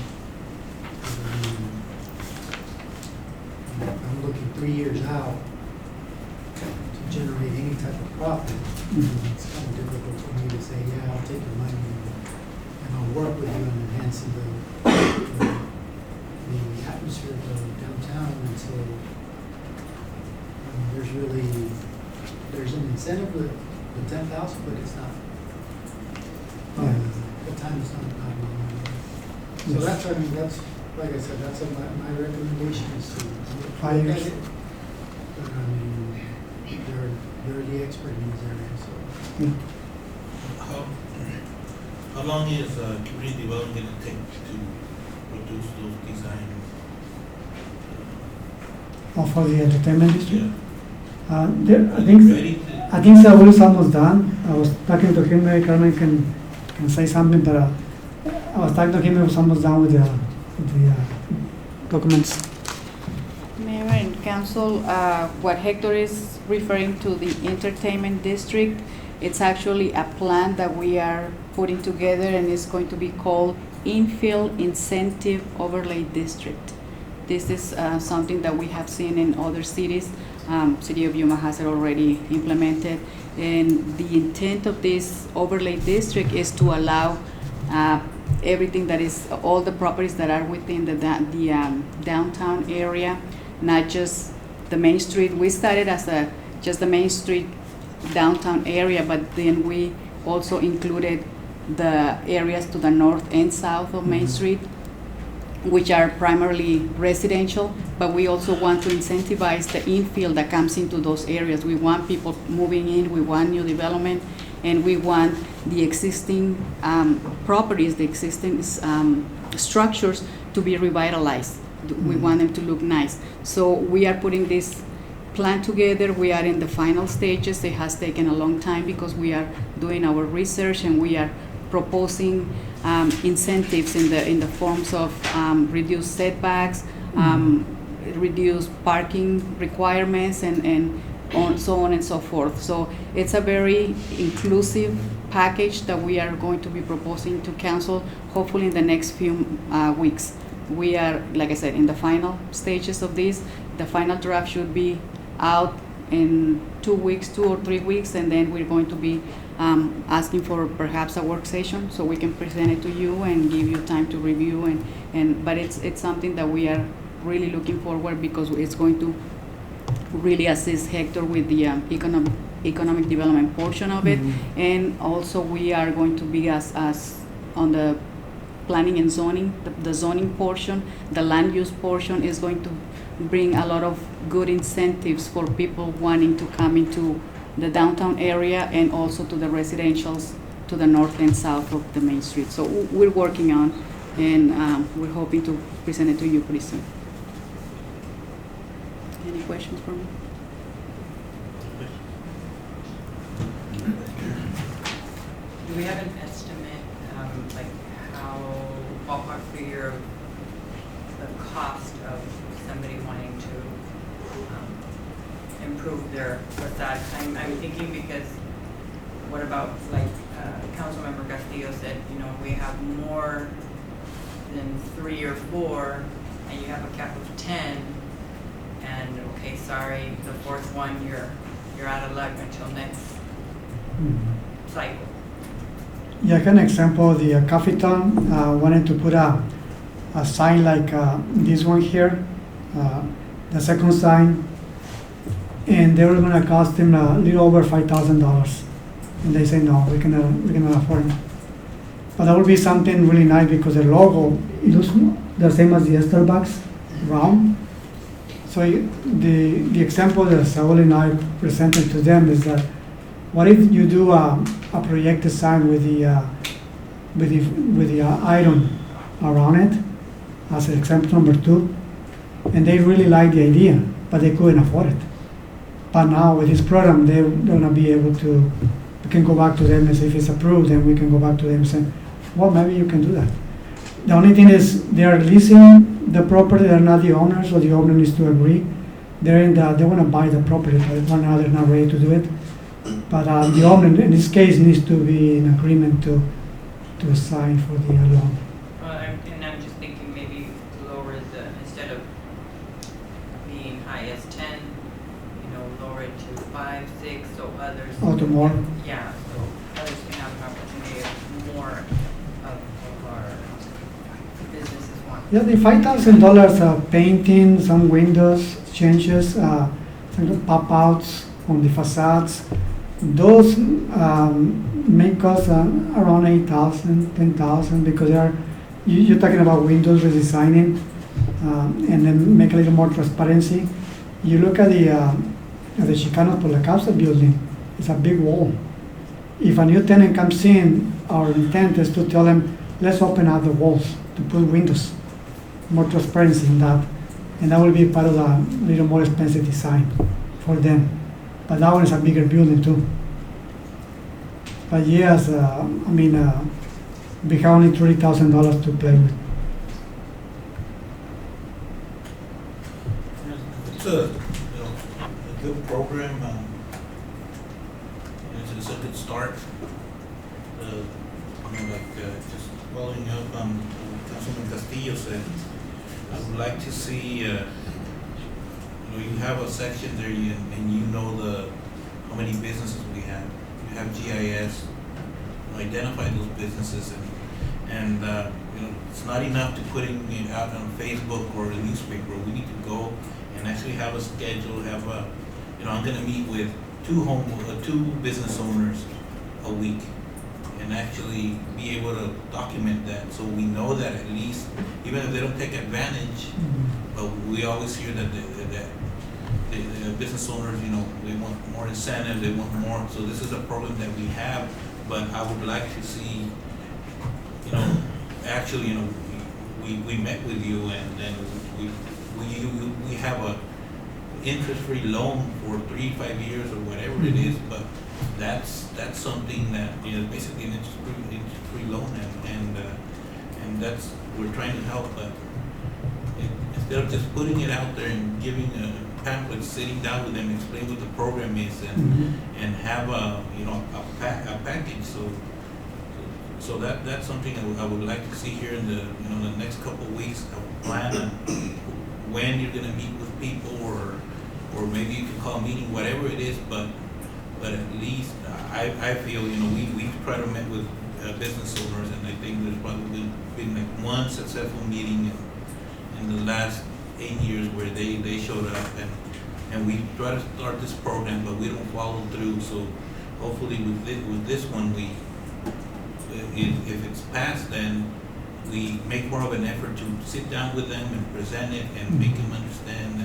I'm looking 3 years out to generate any type of profit. It's kind of difficult for me to say, yeah, I'll take your money and I'll work with you on enhancing the atmosphere of downtown. And so there's an incentive with the 10,000, but it's not. The time is not long. So that's, I mean, that's, like I said, that's my recommendation is to look 5 at years. it. But I mean, they're the expert in these areas, so. Yeah. How long is community development going to take to produce those designs? Or for the entertainment district. Yeah. I Are think they ready to I think Saul is almost done. I was talking to him, maybe Carmen can say something, but I was talking to him, he was almost done with the documents. Mayor and Council, what Hector is referring to, the entertainment district, it's actually a plan that we are putting together, and it's going to be called Infill Incentive Overlay District. This is something that we have seen in other cities. City of Yuma has it already implemented, and the intent of this overlay district is to allow everything that is, all the properties that are within the downtown area, not just the main street. We started as just the main street downtown area, but then we also included the areas to the north and south of Main Street, which are primarily residential, but we also want to incentivize the infill that comes into those areas. We want people moving in, we want new development, and we want the existing properties, the existing structures to be revitalized. We want them to look nice. So we are putting this plan together. We are in the final stages. It has taken a long time because we are doing our research, and we are proposing incentives in the forms of reduced setbacks, reduced parking requirements, and so on and so forth. So it's a very inclusive package that we are going to be proposing to council, hopefully in the next few weeks. We are, like I said, in the final stages of this. The final draft should be out in 2 weeks, 2 or 3 weeks, and then we're going to be asking for perhaps a work session so we can present it to you and give you time to review. But it's something that we are really looking forward, because it's going to really assist Hector with the economic development portion of it. And also we are going to be as on the planning and zoning, the zoning portion, the land use portion is going to bring a lot of good incentives for people wanting to come into the downtown area, and also to the residentials to the north and south of the Main Street. So we're working on, and we're hoping to present it to you pretty soon. Any questions for me? Do we have an estimate, like how, ballpark figure of the cost of somebody wanting to improve their facade? I'm thinking, because what about, like Councilmember Castillo said, we have more than 3 or 4, and you have a cap of 10, and okay, sorry, the 4th one, you're out of luck until next cycle. Yeah, an example, the Coffee Town wanted to put a sign like this one here, the second sign, and they were going to cost them a little over $5,000, and they say no, we cannot afford it. But that would be something really nice, because the logo, it looks the same as the Starbucks, round. So the example that Saul and I presented to them is that, what if you do a projected sign with the iron around it, as example number 2, and they really like the idea, but they couldn't afford it. But now with this program, they're going to be able to, we can go back to them and say if it's approved, then we can go back to them and say, well, maybe you can do that. The only thing is they are leasing the property, they're not the owner, so the owner needs to agree. They want to buy the property, but one now they're not ready to do it. But the owner, in this case, needs to be in agreement to sign for the loan. And I'm just thinking maybe lower instead of being high as 10, lower it to 5, 6, so others. Or to more. Yeah, so others can have an opportunity of more of our businesses want. Yeah, the $5,000 painting, some windows changes, some pop-outs on the facades. Those make us around 8,000, 10,000, because you're talking about windows redesigning, and then make a little more transparency. You look at the Chicano por la Causa building, it's a big wall. If a new tenant comes in, our intent is to tell them, let's open up the walls to put windows, more transparency in that. And that will be part of the little more expensive design for them. but that one is a bigger building too. But yes, we have only $30,000 to play with. It's a good program. It's a good start. Just following up on what Councilman Castillo said, I would like to see, you have a section there and you know how many businesses we have. You have GIS, identify those businesses and it's not enough to putting it out on Facebook or a newspaper. We need to go and actually have a schedule, I'm gonna meet with two business owners a week and actually be able to document that so we know that at least, even if they don't take advantage, but we always hear that the business owners, they want more incentive, they want more, so this is a program that we have, but I would like to see, actually, we met with you and then we have a interest-free loan for 3-5 years or whatever it is, but that's something that basically an interest-free loan and that's we're trying to help, but instead of just putting it out there and giving a pamphlet, sitting down with them, explain what the program is and have a package. So that's something I would like to see here in the the next couple of weeks. A plan on when you're going to meet with people or maybe you can call a meeting, whatever it is, but at least I feel we try to meet with business owners, and I think there's probably been like one successful meeting in the last 8 years where they showed up and we try to start this program, but we don't follow through. So hopefully with this one, if it's passed, then we make more of an effort to sit down with them and present it and make them understand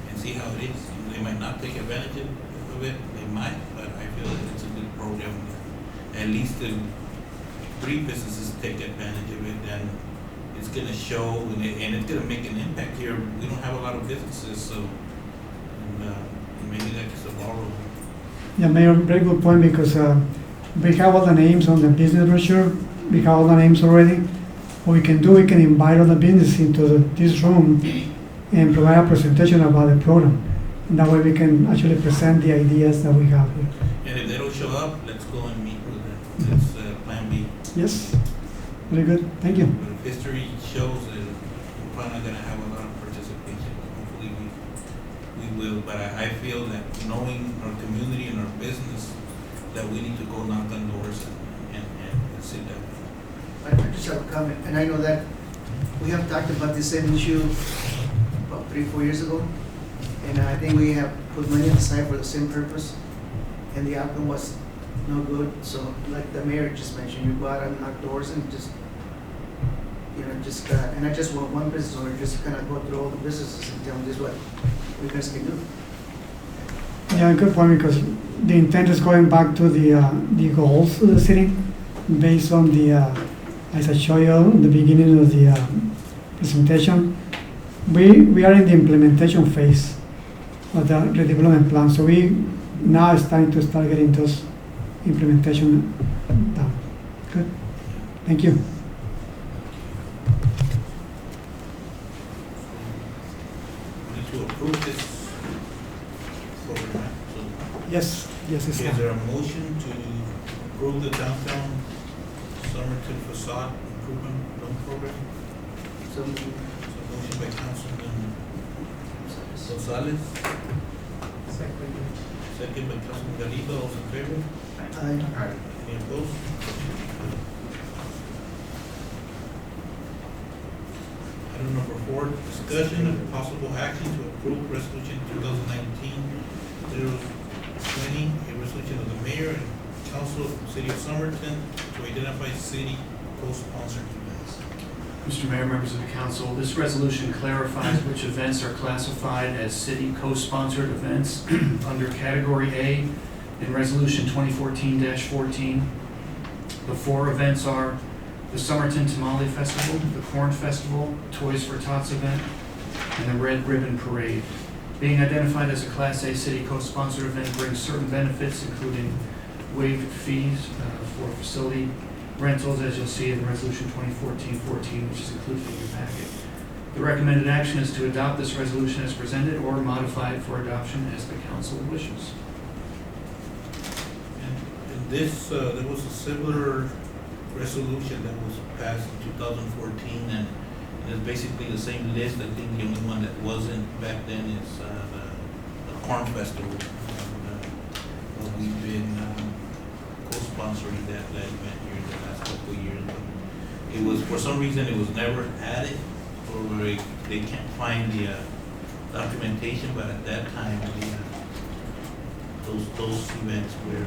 and see how it is. They might not take advantage of it, they might, but I feel that it's a good program. At least the 3 businesses take advantage of it, and it's going to show and it's going to make an impact here. We don't have a lot of businesses, so maybe that's a borrow. Yeah, Mayor, very good point, because we have all the names on the business brochure. We have all the names already. What we can do, we can invite all the businesses into this room and provide a presentation about the program. And that way we can actually present the ideas that we have here. And if they don't show up, let's go and meet with them. That's plan B. Yes, very good, thank you. But if history shows that we're probably not going to have a lot of participation, hopefully we will. But I feel that knowing our community and our business, that we need to go knock on doors and sit down. I just have a comment, and I know that we have talked about the same issue about 3-4 years ago, and I think we have put money aside for the same purpose, and the outcome was no good. So like the mayor just mentioned, you go out and knock doors and and I just want one business owner just kind of go through all the businesses and tell them this is what we guys can do. Yeah, good point, because the intent is going back to the goals of the city based on as I showed you in the beginning of the presentation. We are in the implementation phase of the redevelopment plan, so now it's time to start getting those implementation done. Good, thank you. We need to approve this program. So Yes, it's is done. there a motion to approve the downtown Somerton facade improvement loan program? So Motion by Councilman Gonzalez, second by Councilman Galindo. All in favor? Any opposed? Item number 4, discussion of possible action to approve resolution 2019-020, a resolution of the mayor and council of the city of Somerton to identify city co-sponsored events. Mr. Mayor, members of the council, this resolution clarifies which events are classified as city co-sponsored events under Category A in Resolution 2014-14. The 4 events are the Somerton Tamale Festival, the Corn Festival, Toys for Tots event, and the Red Ribbon Parade. Being identified as a Class A city co-sponsored event brings certain benefits, including waived fees for facility rentals, as you'll see in Resolution 2014-14, which is included in your packet. The recommended action is to adopt this resolution as presented or modify it for adoption as the council wishes. And this, there was a similar resolution that was passed in 2014, and it's basically the same list. I think the only one that wasn't back then is the Corn Festival. And, we've been co-sponsoring that event here the last couple of years. But it was, for some reason, it was never added, or they can't find the documentation. But at that time, those events were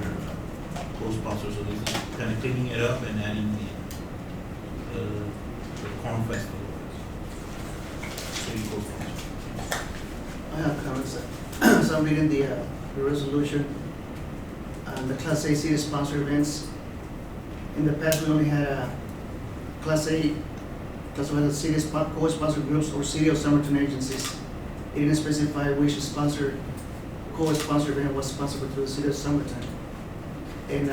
co-sponsors. So this is kind of cleaning it up and adding the Corn Festival. I have comments. So I'm reading the resolution. The Class A city sponsor events. In the past, we only had Class A, Class A city co-sponsor groups or city of Somerton agencies. It didn't specify which sponsor, co-sponsor event was sponsored through the city of Somerton. And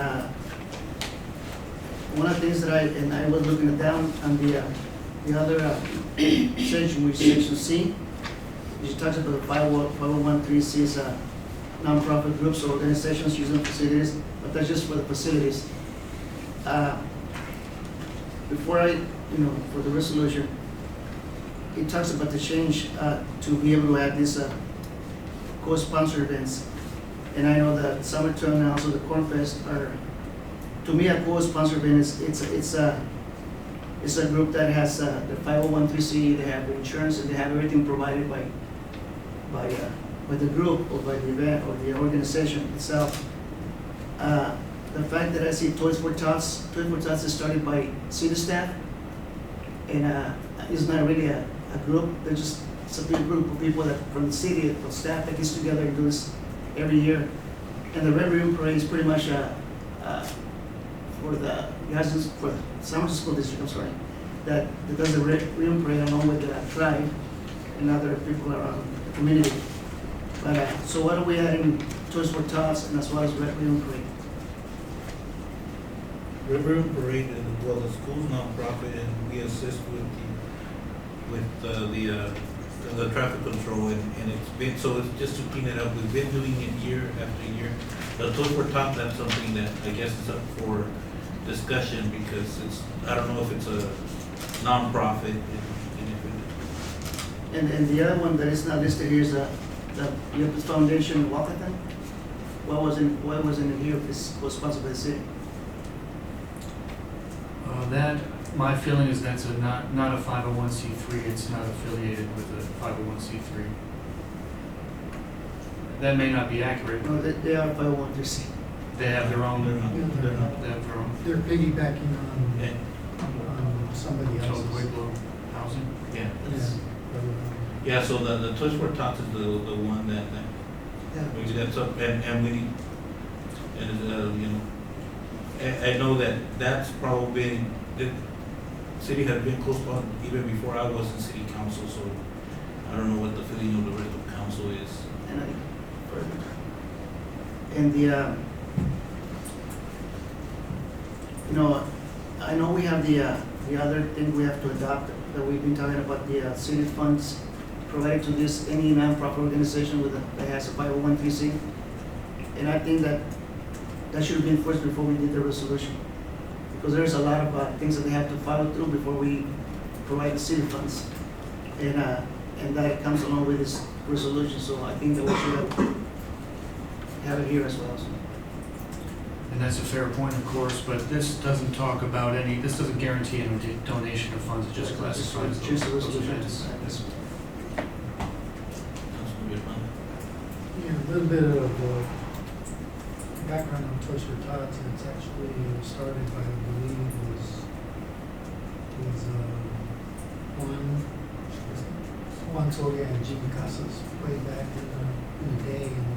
one of the things that I was looking down on the other section, which is section C, which talks about the 501(c)(3)'s nonprofit groups or organizations using facilities, but that's just for the facilities. Before for the resolution, it talks about the change to be able to add these co-sponsor events. And I know that Somerton and also the Corn Fest are, to me, a co-sponsor event it's a group that has the 501(c)(3), they have the insurance, and they have everything provided by the group or by the event or the organization itself. The fact that I see Toys for Tots is started by city staff, and it's not really a group. They're just a big group of people that from the city, of staff that gets together and do this every year. And the Red Ribbon Parade is pretty much for the Somerton School District, I'm sorry, that does the Red Ribbon Parade along with the tribe and other people around the community. But so what are we adding Toys for Tots and as well as Red Ribbon Parade? Red Ribbon Parade, well, the school's nonprofit, and we assist with the traffic control, and it's been, so it's just to clean it up. We've been doing it year after year. The Toys for Tots, that's something that I guess is up for discussion, because it's, I don't know if it's a nonprofit, and the other one that is not listed here is the Yepes Foundation Walkathon. Why wasn't it here if this was sponsored by the city? My feeling is that's not a 501c3. It's not affiliated with a 501c3. That may not be accurate. No, they are 501(c). They have their own. They have their own. They're piggybacking on somebody else's. Pueblo housing. Yeah. Yeah. So the Toys for Tots is the one that maybe that's up, and we need, and I know that's probably the city had been close on even before I was in city council, so I don't know what the feeling of the rest of council is. And I know we have the other thing we have to adopt that we've been talking about, the city funds provided to this any non-profit organization that has a 501(c). And I think that should have been first before we did the resolution, because there's a lot of things that they have to follow through before we provide the city funds, and that comes along with this resolution. So I think that we should have it here as well. So. And that's a fair point, of course, but this doesn't talk about this doesn't guarantee any donation of funds. It just classifies just the those resolution. events. Yeah, a little bit of background on Toys for Tots. It's actually started by, I believe, was Juan Soria and Jimmy Casas way back in the day, and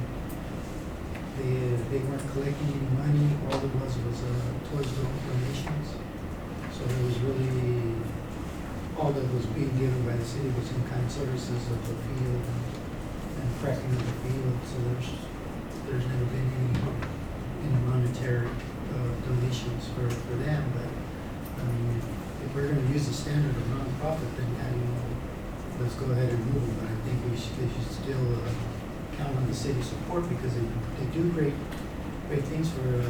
they weren't collecting any money. All it was toys donations. So there was really all that was being given by the city was in-kind services of the field and cracking of the field, so there's never been any monetary donations for them, but, I mean, if we're gonna use the standard of nonprofit, then, yeah, you know, let's go ahead and move them, but I think they should still count on the city's support, because they do great things for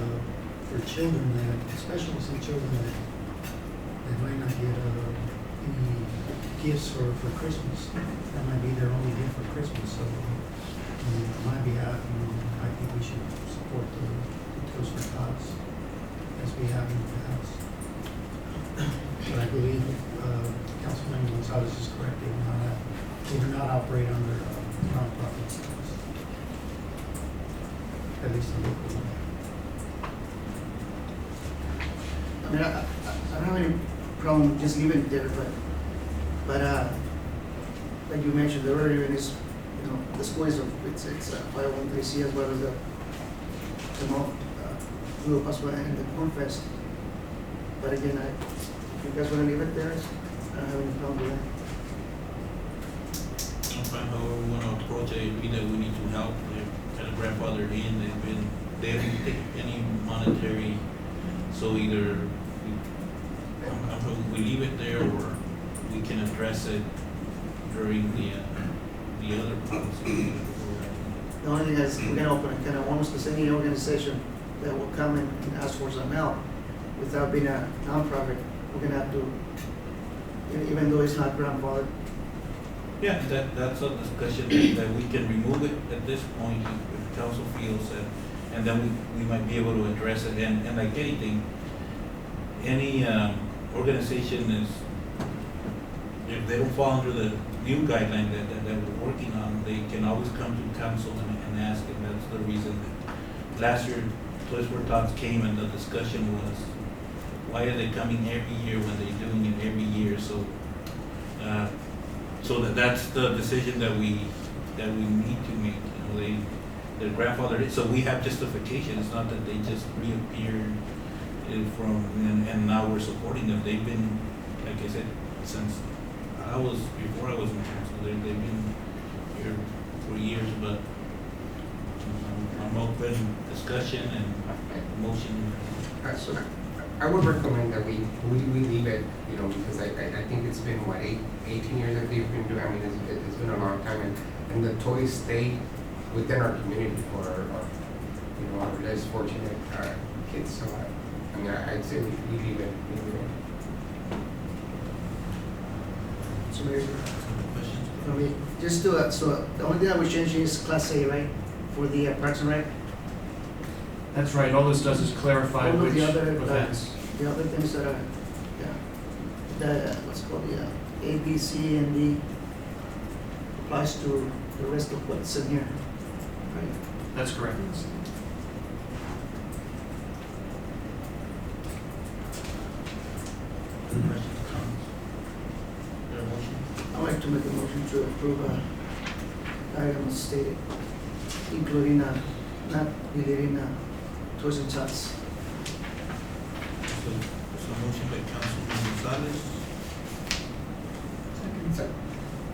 children, especially some children that might not get any gifts for Christmas. That might be their only gift for Christmas, so on my behalf, I think we should support the Toast for Tots as we have in the past. But I believe Councilman Gonzalez is correct, they do not operate under nonprofit status, at least the local one. I mean, I don't have any problem just leaving it there, but like you mentioned, the earlier is, you know, the school is it's a 501(c) as well as the Blue Pasua and the Corn Fest. But again, if you guys want to leave it there, I don't have any problem with that. I'm fine, however we want to approach it, it'd be that we need to help, they're kind of grandfathered in, they haven't taken any monetary, so either we leave it there or we can address it during the other policy. The only thing is, we're gonna open a can of worms, because any organization that will come and ask for some help without being a nonprofit, we're gonna have to, even though it's not grandfathered. Yeah, that's a discussion that we can remove it at this point if council feels that, and then we might be able to address it, and like anything, any organization is, if they don't fall under the new guideline that we're working on, they can always come to council and ask, and that's the reason that last year Toys for Tots came and the discussion was, why are they coming every year when they're doing it every year? So that's the decision that we need to make. You know, they're grandfathered, so we have justification. It's not that they just reappeared and now we're supporting them. They've been, like I said, since before I was in council, they've been here for years, but I'm open discussion and motion. So I would recommend that we leave it, you know, because I think it's been, 18 years that they've been doing, I mean, it's been a long time, and the toys stay within our community for our less fortunate kids, so I mean, I'd say we leave it. So Mayor, I mean, just to, so the only thing that we're changing is Class A, right, for the Parks and Rec? That's right, all this does is clarify All of which the other, events. The other things that are, what's called the A, B, C, and D applies to the rest of what's in here, right? That's correct. I'd like to make a motion to approve items stated, including not relating Toys and Tots. So motion by Councilman Gonzalez,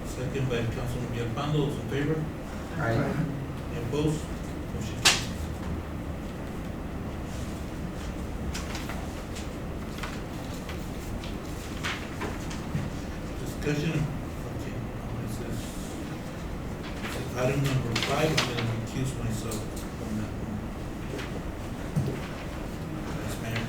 second by Councilman Villalpando. Those in favor? Aye. Any opposed? Motion carries. Discussion, okay, this is item number 5, I'm going to recuse myself from that one. Vice Mayor.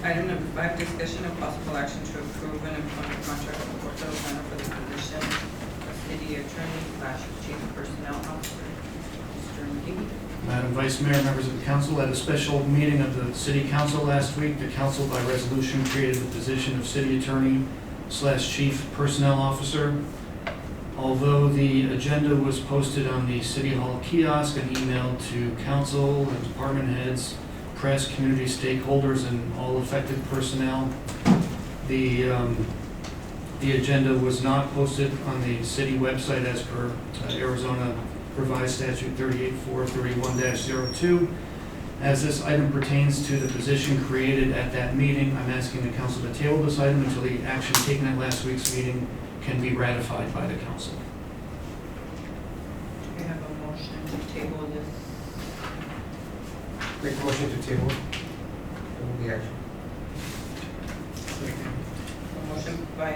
Item number 5, discussion of possible action to approve an employment contract with Porto Plano for the position of city attorney/chief personnel officer. Mr. McGee. Madam Vice Mayor, members of the council, at a special meeting of the City Council last week, the council by resolution created the position of city attorney/chief personnel officer. Although the agenda was posted on the City Hall kiosk and emailed to council and department heads, press, community stakeholders, and all affected personnel, the agenda was not posted on the city website as per Arizona revised statute 38431-02. As this item pertains to the position created at that meeting, I'm asking the council to table this item until the action taken at last week's meeting can be ratified by the council. We have a motion to table this. Make a motion to table the action. A motion by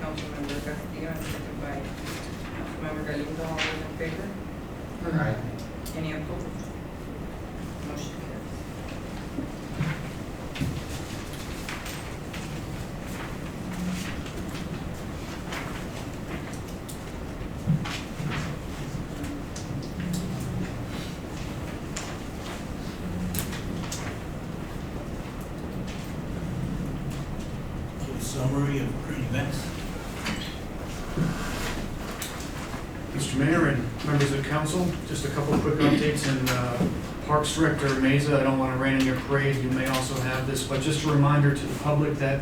Councilmember Castillo and second by Councilmember Galindo. All those in favor? Aye. Any opposed? Motion carries. Okay, summary of current events. Mr. Mayor and members of council, just a couple of quick updates in Parks Director Meza. I don't want to rain in your parade. You may also have this, but just a reminder to the public that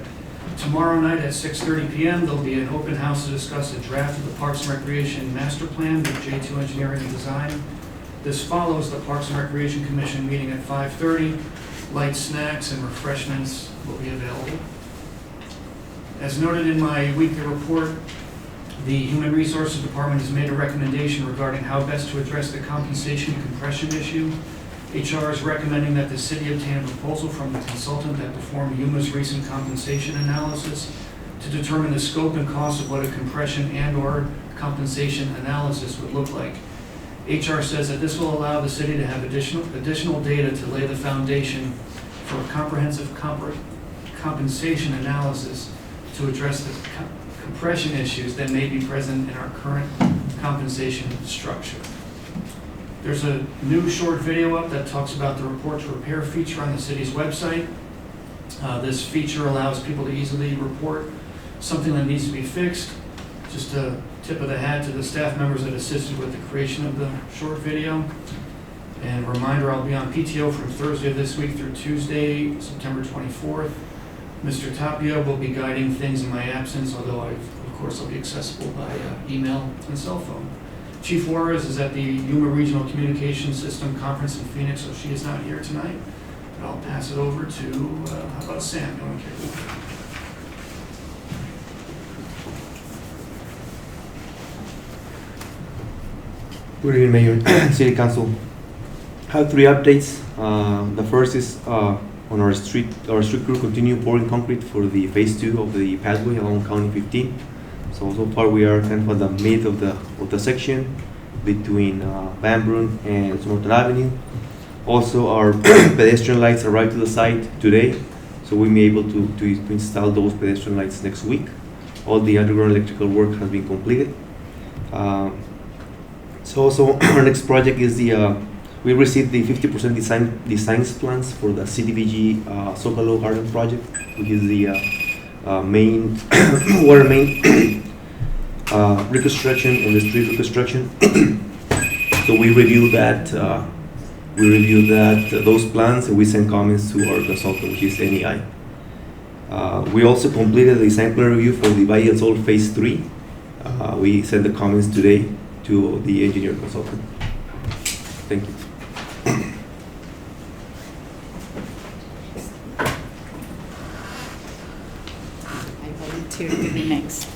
tomorrow night at 6:30 p.m. there'll be an open house to discuss a draft of the Parks and Recreation Master Plan with J2 Engineering and Design. This follows the Parks and Recreation Commission meeting at 5:30. Light snacks and refreshments will be available. As noted in my weekly report, the Human Resources Department has made a recommendation regarding how best to address the compensation and compression issue. HR is recommending that the city obtain a proposal from the consultant that performed UMA's recent compensation analysis to determine the scope and cost of what a compression and/or compensation analysis would look like. HR says that this will allow the city to have additional data to lay the foundation for a comprehensive compensation analysis to address the compression issues that may be present in our current compensation structure. There's a new short video up that talks about the report to repair feature on the city's website. This feature allows people to easily report something that needs to be fixed. Just a tip of the hat to the staff members that assisted with the creation of the short video. And a reminder, I'll be on PTO from Thursday of this week through Tuesday, September 24th. Mr. Tapia will be guiding things in my absence, although of course I'll be accessible by email and cell phone. Chief Juarez is at the Yuma Regional Communication System Conference in Phoenix, so she is not here tonight. But I'll pass it over to, how about Sam? You want to carry it? Good evening, Mayor, City Council. I have three updates. The first is on our street crew continue pouring concrete for the phase 2 of the pathway along County 15. So far we are kind of at the mid of the section between Van Brunt and Somerton Avenue. Also, our pedestrian lights arrived to the site today, so we may be able to install those pedestrian lights next week. All the underground electrical work has been completed. So also our next project is we received the 50% design plans for the CDBG Zocalo Garden project, which is the main water main reconstruction and the street reconstruction. So we reviewed those plans, and we sent comments to our consultant, which is NEI. We also completed the design plan review for the Valle del Sol phase 3. We sent the comments today to the engineer consultant. Thank you. I volunteer to be next.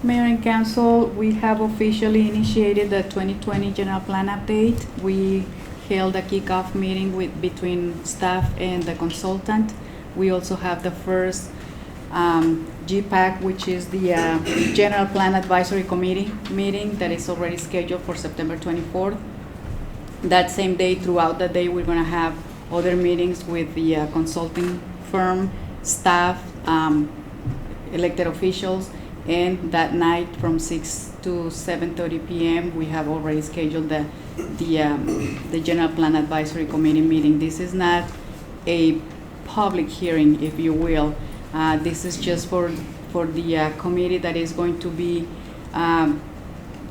Mayor and Council, we have officially initiated the 2020 General Plan Update. We held a kickoff meeting between staff and the consultant. We also have the first GPAC, which is the General Plan Advisory Committee meeting that is already scheduled for September 24th. That same day, throughout the day, we're going to have other meetings with the consulting firm, staff, elected officials, and that night from 6 to 7:30 p.m. we have already scheduled the General Plan Advisory Committee meeting. This is not a public hearing, if you will. This is just for the committee that is going to be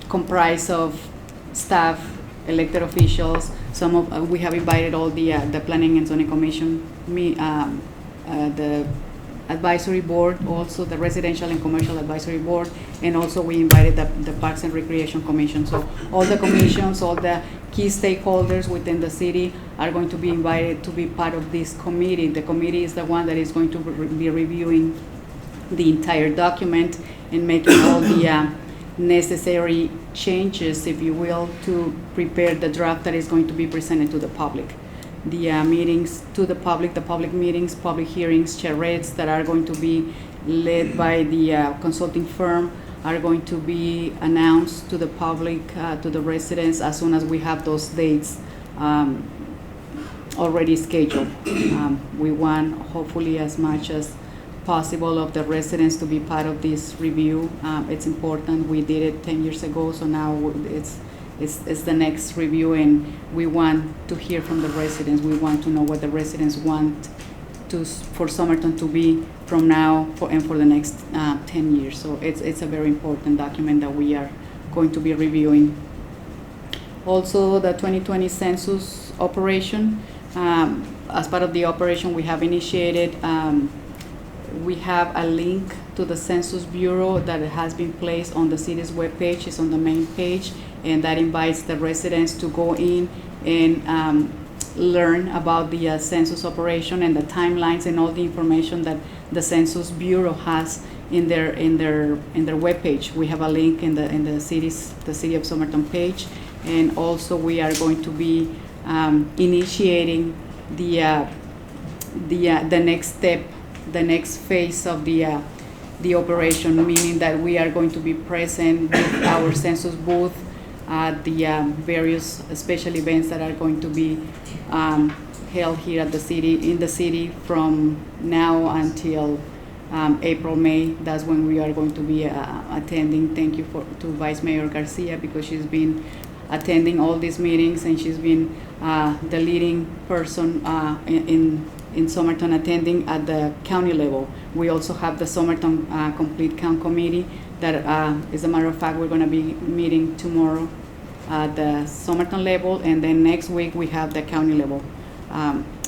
comprised of staff, elected officials. We have invited all the Planning and Zoning Commission, the advisory board, also the residential and commercial advisory board, and also we invited the Parks and Recreation Commission. So all the commissions, all the key stakeholders within the city are going to be invited to be part of this committee. The committee is the one that is going to be reviewing the entire document and making all the necessary changes, if you will, to prepare the draft that is going to be presented to the public. The meetings to the public meetings, public hearings, charrettes that are going to be led by the consulting firm are going to be announced to the public, to the residents, as soon as we have those dates already scheduled. We want, hopefully, as much as possible of the residents to be part of this review. It's important. We did it 10 years ago, so now it's the next review, and we want to hear from the residents. We want to know what the residents want for Somerton to be from now and for the next 10 years. So it's a very important document that we are going to be reviewing. Also, the 2020 census operation. As part of the operation, we have initiated, we have a link to the Census Bureau that has been placed on the city's webpage. It's on the main page, and that invites the residents to go in and learn about the census operation and the timelines and all the information that the Census Bureau has in their webpage. We have a link in the City of Somerton page, and also we are going to be initiating the next step, the next phase of the operation, meaning that we are going to be present with our census booth at the various special events that are going to be held here at in the city from now until April, May. That's when we are going to be attending. Thank you to Vice Mayor Garcia, because she's been attending all these meetings, and she's been the leading person in Somerton attending at the county level. We also have the Somerton Complete Count Committee that, as a matter of fact, we're going to be meeting tomorrow at the Somerton level, and then next week we have the county level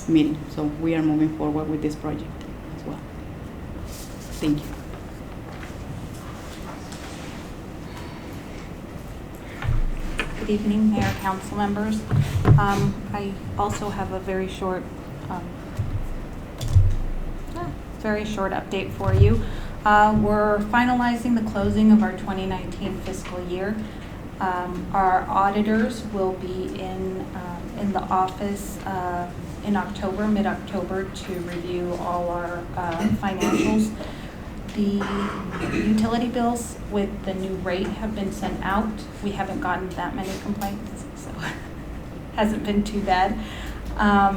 meeting. So we are moving forward with this project as well. Thank you. Good evening, Mayor, Council members. I also have a very short update for you. We're finalizing the closing of our 2019 fiscal year. Our auditors will be in the office in October, mid-October, to review all our financials. The utility bills with the new rate have been sent out. We haven't gotten that many complaints, so it hasn't been too bad. I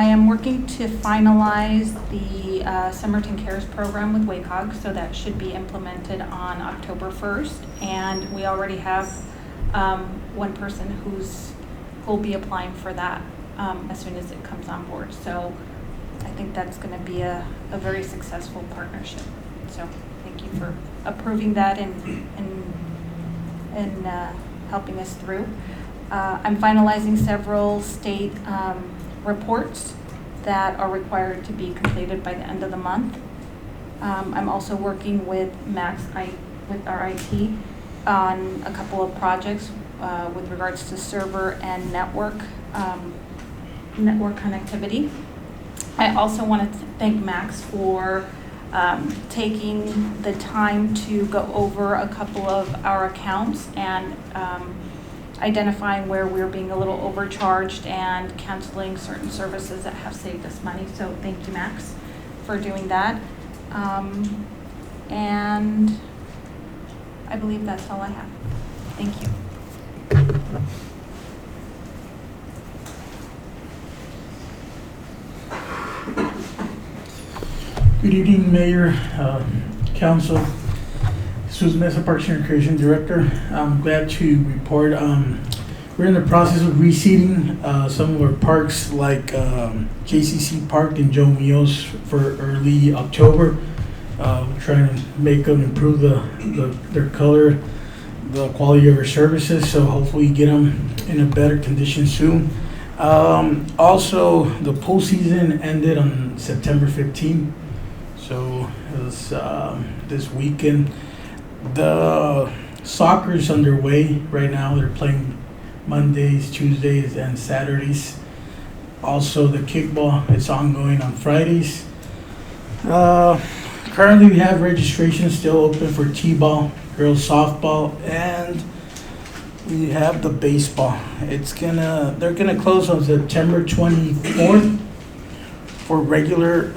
am working to finalize the Somerton Cares program with WACOG, so that should be implemented on October 1st. And we already have one person who'll be applying for that as soon as it comes on board. So I think that's going to be a very successful partnership. So thank you for approving that and helping us through. I'm finalizing several state reports that are required to be completed by the end of the month. I'm also working with with our IT on a couple of projects with regards to server and network connectivity. I also want to thank Max for taking the time to go over a couple of our accounts and identifying where we're being a little overcharged and canceling certain services that have saved us money. So thank you, Max, for doing that. And I believe that's all I have. Thank you. Good evening, Mayor, Council. Susan Mesa, Parks and Recreation Director. I'm glad to report we're in the process of reseeding some of our parks, like JCC Park and Joe Mios, for early October. We're trying to make them improve their color, the quality of our services, so hopefully get them in a better condition soon. Also, the pool season ended on September 15th, so it was this weekend. The soccer's underway right now. They're playing Mondays, Tuesdays, and Saturdays. Also, the kickball, it's ongoing on Fridays. Currently, we have registration still open for T-ball, girls softball, and we have the baseball. They're gonna close on September 24th for regular,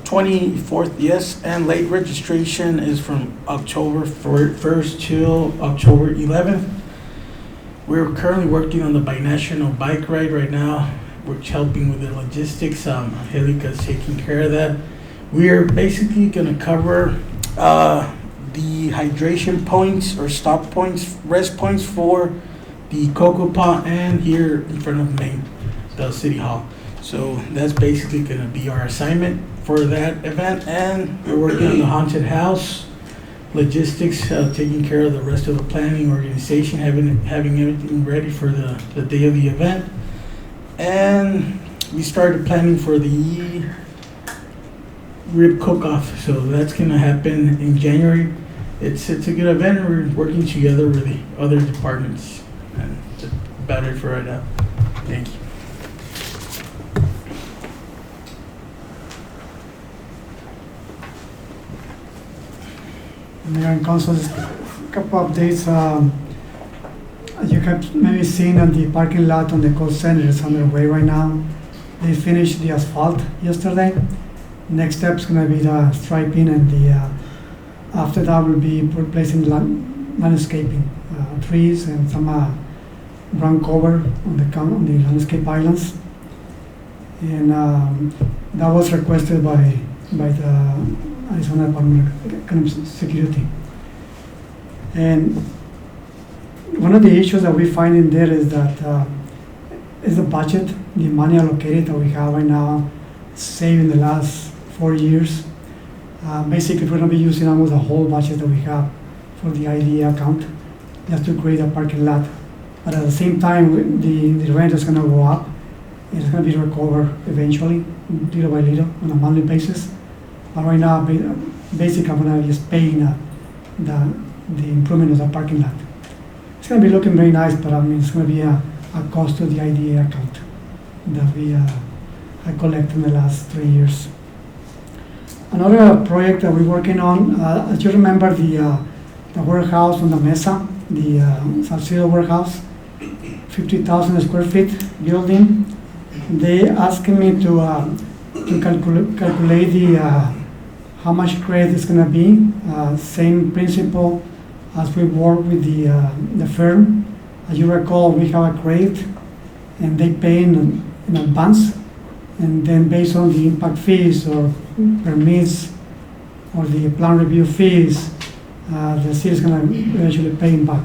24th, yes, and late registration is from October 1st till October 11th. We're currently working on the binational bike ride right now. We're helping with the logistics. Angelica's taking care of that. We are basically gonna cover the hydration points or stop points, rest points for the Cocoa Pot and here in front of Main, the City Hall. So that's basically gonna be our assignment for that event, and we're working on the haunted house, logistics, taking care of the rest of the planning, organization, having everything ready for the day of the event. And we started planning for the rib cook-off, so that's gonna happen in January. It's a good event, and we're working together with the other departments, and that's about it for right now. Thank you. Mayor and Council, just a couple updates. You have maybe seen on the parking lot on the call center, it's underway right now. They finished the asphalt yesterday. Next step is going to be the striping, and after that will be replacing landscaping, trees and some ground cover on the landscape islands. And that was requested by the Arizona Department of Economic Security. And one of the issues that we find in there is that is the budget, the money allocated that we have right now, saved in the last 4 years. Basically, we're going to be using almost the whole budget that we have for the ID account just to create a parking lot. But at the same time, the rent is going to go up. It's going to be recovered eventually, little by little, on a monthly basis. But right now, basically, I'm going to be just paying the improvement of the parking lot. It's going to be looking very nice, but I mean, it's going to be a cost to the ID account that we I collected in the last 3 years. Another project that we're working on, as you remember, the warehouse on the Mesa, the Salcedo warehouse, 50,000 square feet building. They asking me to calculate the how much credit is going to be. Same principle as we work with the firm. As you recall, we have a credit, and they pay in advance, and then based on the impact fees or permits or the plan review fees, the city is going to eventually pay them back.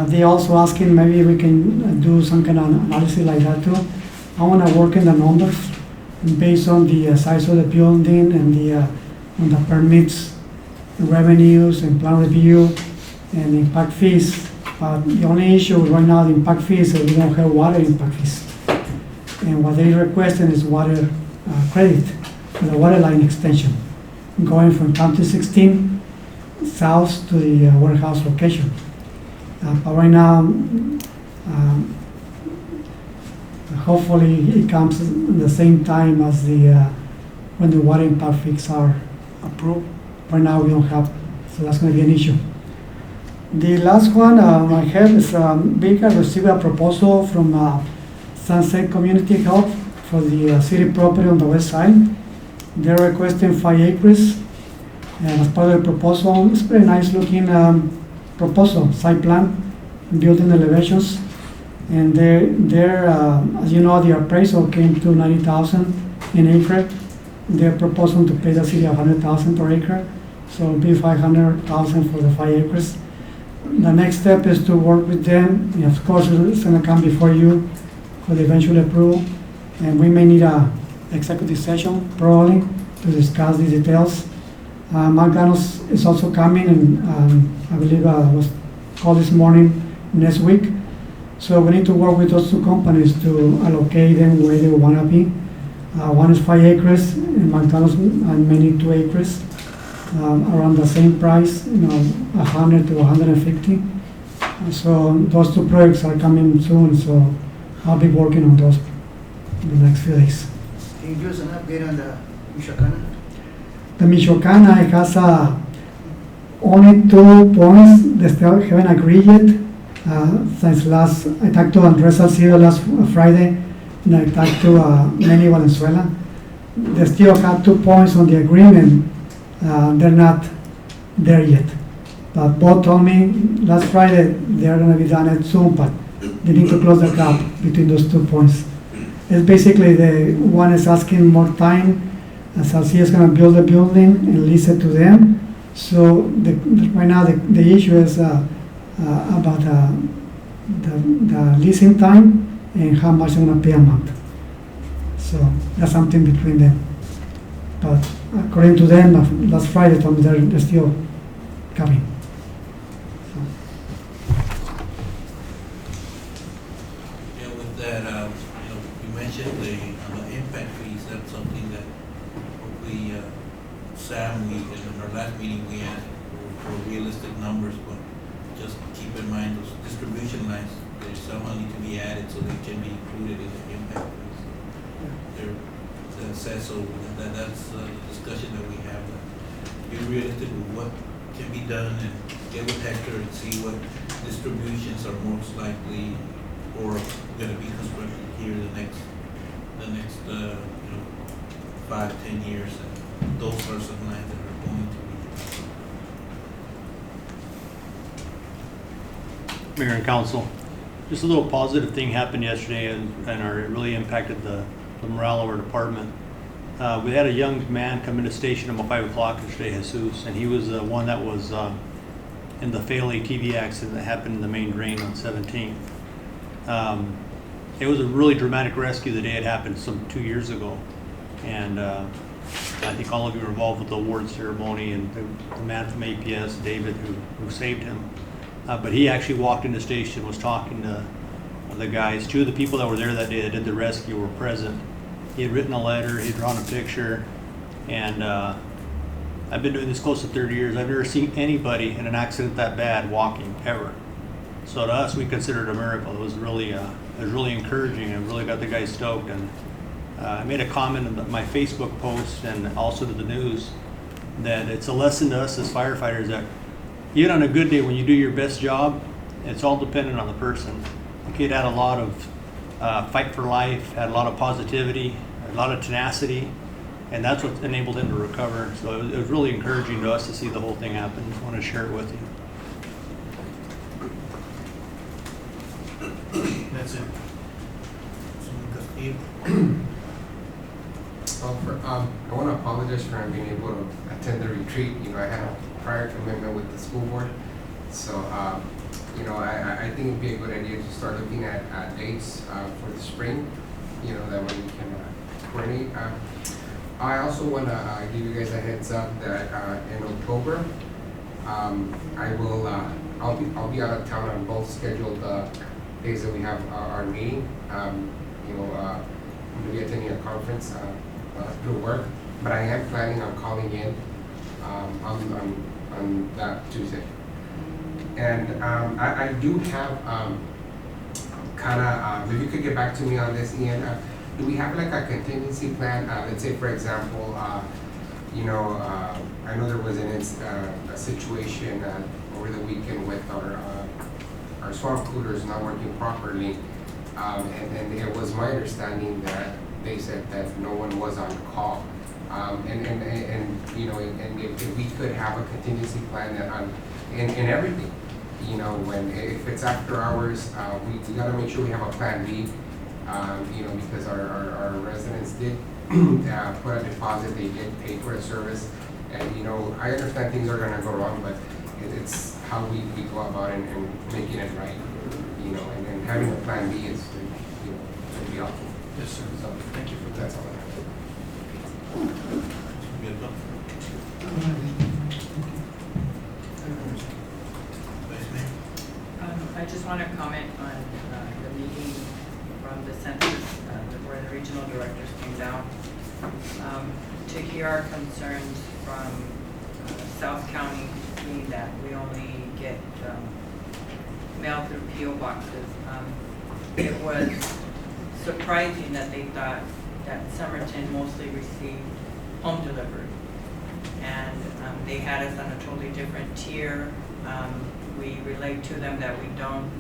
They also asking maybe we can do some kind of analysis like that too. I want to work in the numbers, and based on the size of the building and on the permits, the revenues and plan review and impact fees. The only issue right now, the impact fees, is we don't have water impact fees. And what they requested is water credit for the water line extension, going from County 16 south to the warehouse location. But right now, hopefully it comes at the same time as when the water impact fees are approved. Right now we don't have, so that's going to be an issue. The last one I have is we received a proposal from Sunset Community Health for the city property on the west side. They're requesting 5 acres, and as part of the proposal, it's a very nice looking proposal, site plan, building elevations, and they're as you know, the appraisal came to 90,000 an acre. They're proposing to pay the city 100,000 per acre, so it'll be 500,000 for the 5 acres. The next step is to work with them, and of course it's going to come before you for the eventual approval, and we may need a executive session probably to discuss the details. McDonald's is also coming, and I believe I was called this morning next week. So we need to work with those two companies to allocate them where they want to be. One is 5 acres in McDonald's and many 2 acres, around the same price, 100 to 150. So those two projects are coming soon, so I'll be working on those in the next few days. Can you give us an update on the Michoacana? The Michoacana has only 2 points. They still haven't agreed yet. Since I talked to Andres Salcido last Friday, and I talked to Manny Valenzuela. They still have 2 points on the agreement. They're not there yet. But both told me last Friday they're going to be done soon, but they need to close the gap between those 2 points. It's basically the one is asking more time. Salcido is going to build a building and lease it to them. So right now the issue is about the leasing time and how much they're going to pay a month. So that's something between them. But according to them, last Friday told me they're still coming. Yeah, with that, you mentioned the impact fees. That's something that hopefully Sam, in our last meeting, we asked for realistic numbers, but just keep in mind those distribution lines, they somehow need to be added so they can be included in the impact fees. They're said, so that's the discussion that we have. Be realistic with what can be done and get with Hector and see what distributions are most likely or going to be constructed here the next 5-10 years. And those are some lines that are going to be. Mayor and Council, just a little positive thing happened yesterday, and it really impacted the morale of our department. We had a young man come into station about 5 o'clock yesterday, Jesus, and he was the one that was in the fatal ATV accident that happened in the main drain on 17th. It was a really dramatic rescue the day it happened, some 2 years ago, and I think all of you were involved with the award ceremony, and the man from APS, David, who saved him. But he actually walked into station, was talking to the guys. 2 of the people that were there that day that did the rescue were present. He had written a letter, he had drawn a picture, and I've been doing this close to 30 years. I've never seen anybody in an accident that bad walking, ever. So to us, we consider it a miracle. It was really encouraging, and really got the guys stoked. And I made a comment in my Facebook post and also to the news that it's a lesson to us as firefighters that even on a good day when you do your best job, it's all dependent on the person. The kid had a lot of fight for life, had a lot of positivity, a lot of tenacity, and that's what enabled him to recover. So it was really encouraging to us to see the whole thing happen. I want to share it with you. That's it. I want to apologize for not being able to attend the retreat. I had a prior commitment with the school board. So, I think it'd be a good idea to start looking at dates for the spring, that way we can coordinate. I also want to give you guys a heads up that in October, I'll be out of town on both scheduled days that we have our meeting. I'm going to be attending a conference through work, but I am planning on calling in on that Tuesday. And I do have if you could get back to me on this, Ian, do we have like a contingency plan? Let's say, for example, I know there was a situation over the weekend with our swamp coolers not working properly, and it was my understanding that they said that no one was on call. And if we could have a contingency plan that in everything, if it's after hours, we got to make sure we have a plan B, because our residents did put a deposit, they did pay for a service, and I understand things are going to go wrong, but it's how we go about it and making it right, and having a plan B is, to be helpful. Yes, sir. So, Thank you for that. that's all I have. I just want to comment on the census, where the regional directors came down, to hear our concerns from South County, being that we only get mail through PO boxes. It was surprising that they thought that Somerton mostly received home delivery. And they had us on a totally different tier. We relayed to them that we don't,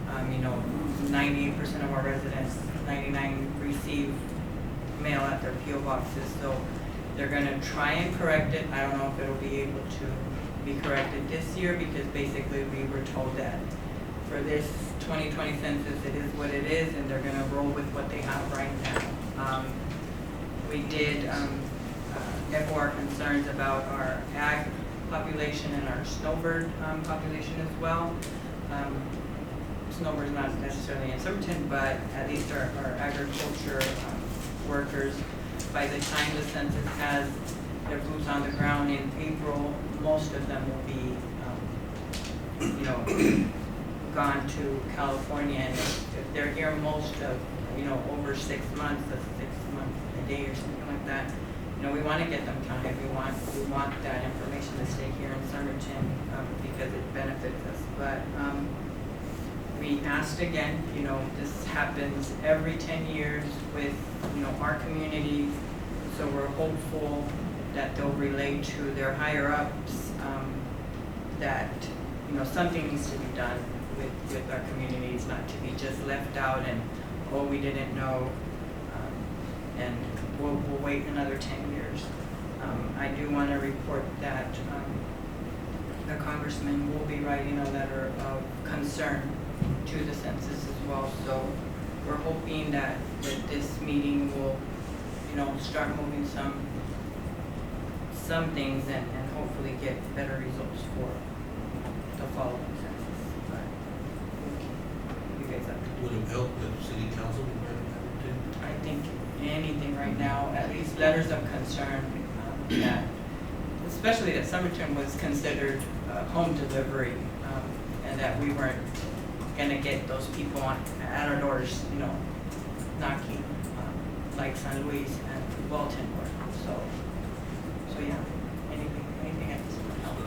98% of our residents, 99 receive mail at their PO boxes. So they're gonna try and correct it. I don't know if it'll be able to be corrected this year, because basically we were told that for this 2020 census, it is what it is, and they're gonna roll with what they have right now. We did echo our concerns about our ag population and our snowbird population as well. Snowbird's not necessarily in Somerton, but at least our agriculture workers, by the time the census has their boots on the ground in April, most of them will be, gone to California. And if they're here most of, over 6 months, that's 6 months a day or something like that, we want to get them counted. We want that information to stay here in Somerton because it benefits us. But we asked again, this happens every 10 years with, our communities. So we're hopeful that they'll relate to their higher ups, that, something needs to be done with our communities, not to be just left out and, oh, we didn't know, and we'll wait another 10 years. I do want to report that the congressman will be writing a letter of concern to the census as well. So we're hoping that this meeting will, start moving some things and hopefully get better results for the following census. But we'll keep you guys up to date. Would it help if city council would have it? I think anything right now, at least letters of concern, that, especially that Somerton was considered home delivery, and that we weren't gonna get those people at our doors, knocking, like San Luis and Walton were. So yeah, anything at this point helps.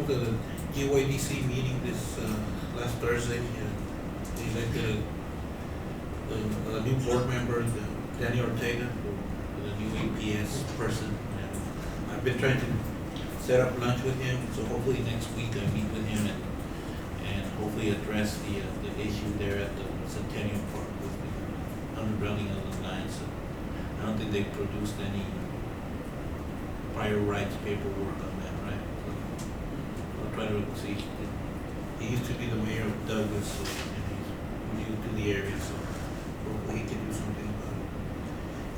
Okay, the GYDC meeting this last Thursday, they elected a new board member, Danny Ortega, the new APS person. And I've been trying to set up lunch with him, so hopefully next week I meet with him and hopefully address the issue there at the Centennial Park with the underbuilding of the lines. So I don't think they produced any prior rights paperwork on that, right? So I'll try to see. He used to be the mayor of Douglas, so, and he's new to the area, so hopefully he can do something about it.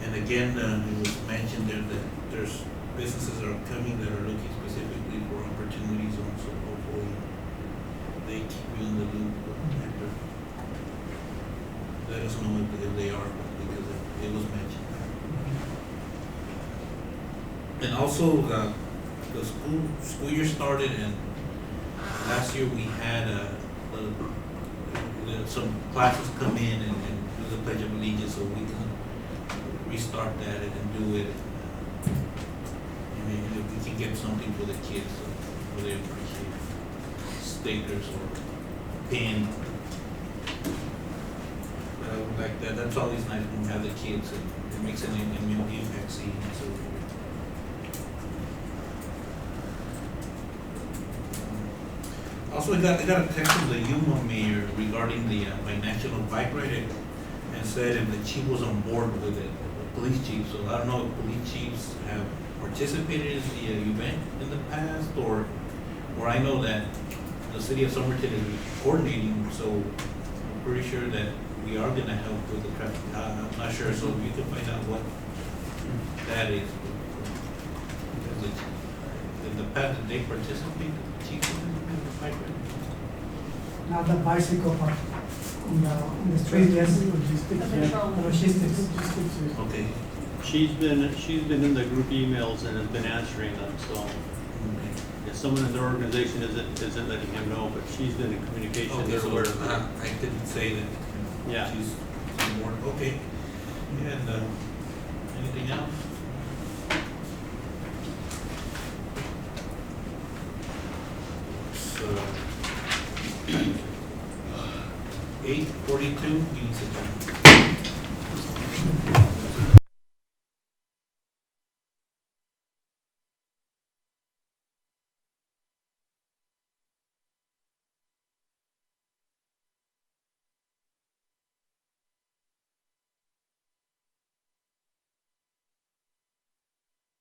And again, it was mentioned there that there's businesses that are coming that are looking specifically for opportunities on, so hopefully they keep you in the loop after. Let us know if they are, because it was mentioned. And also, the school year started, and last year we had some classes come in and do the Pledge of Allegiance, so we can restart that and do it. If we can get something for the kids, so they appreciate it. Stickers or pin. Like that. That's always nice when we have the kids, and it makes an impact seeing it. So. Also, I got a text from the Yuma mayor regarding the national bike ride, and said if the chief was on board with it, the police chief. So I don't know if police chiefs have participated in the event in the past, or I know that the city of Somerton is coordinating, so I'm pretty sure that we are going to help with the traffic. I'm not sure, so if you can find out what that is. In the past, did they participate, the chief in the bike ride? Not the bicycle part. On the street, yes. Logistics. Okay. She's been in the group emails and has been answering them, so Yeah, someone in their organization isn't letting him know, but she's been in communication, Okay, they're so, aware of it. I didn't say that. Yeah. She's more, okay. And, anything else? So, 8:42, meeting's adjourned.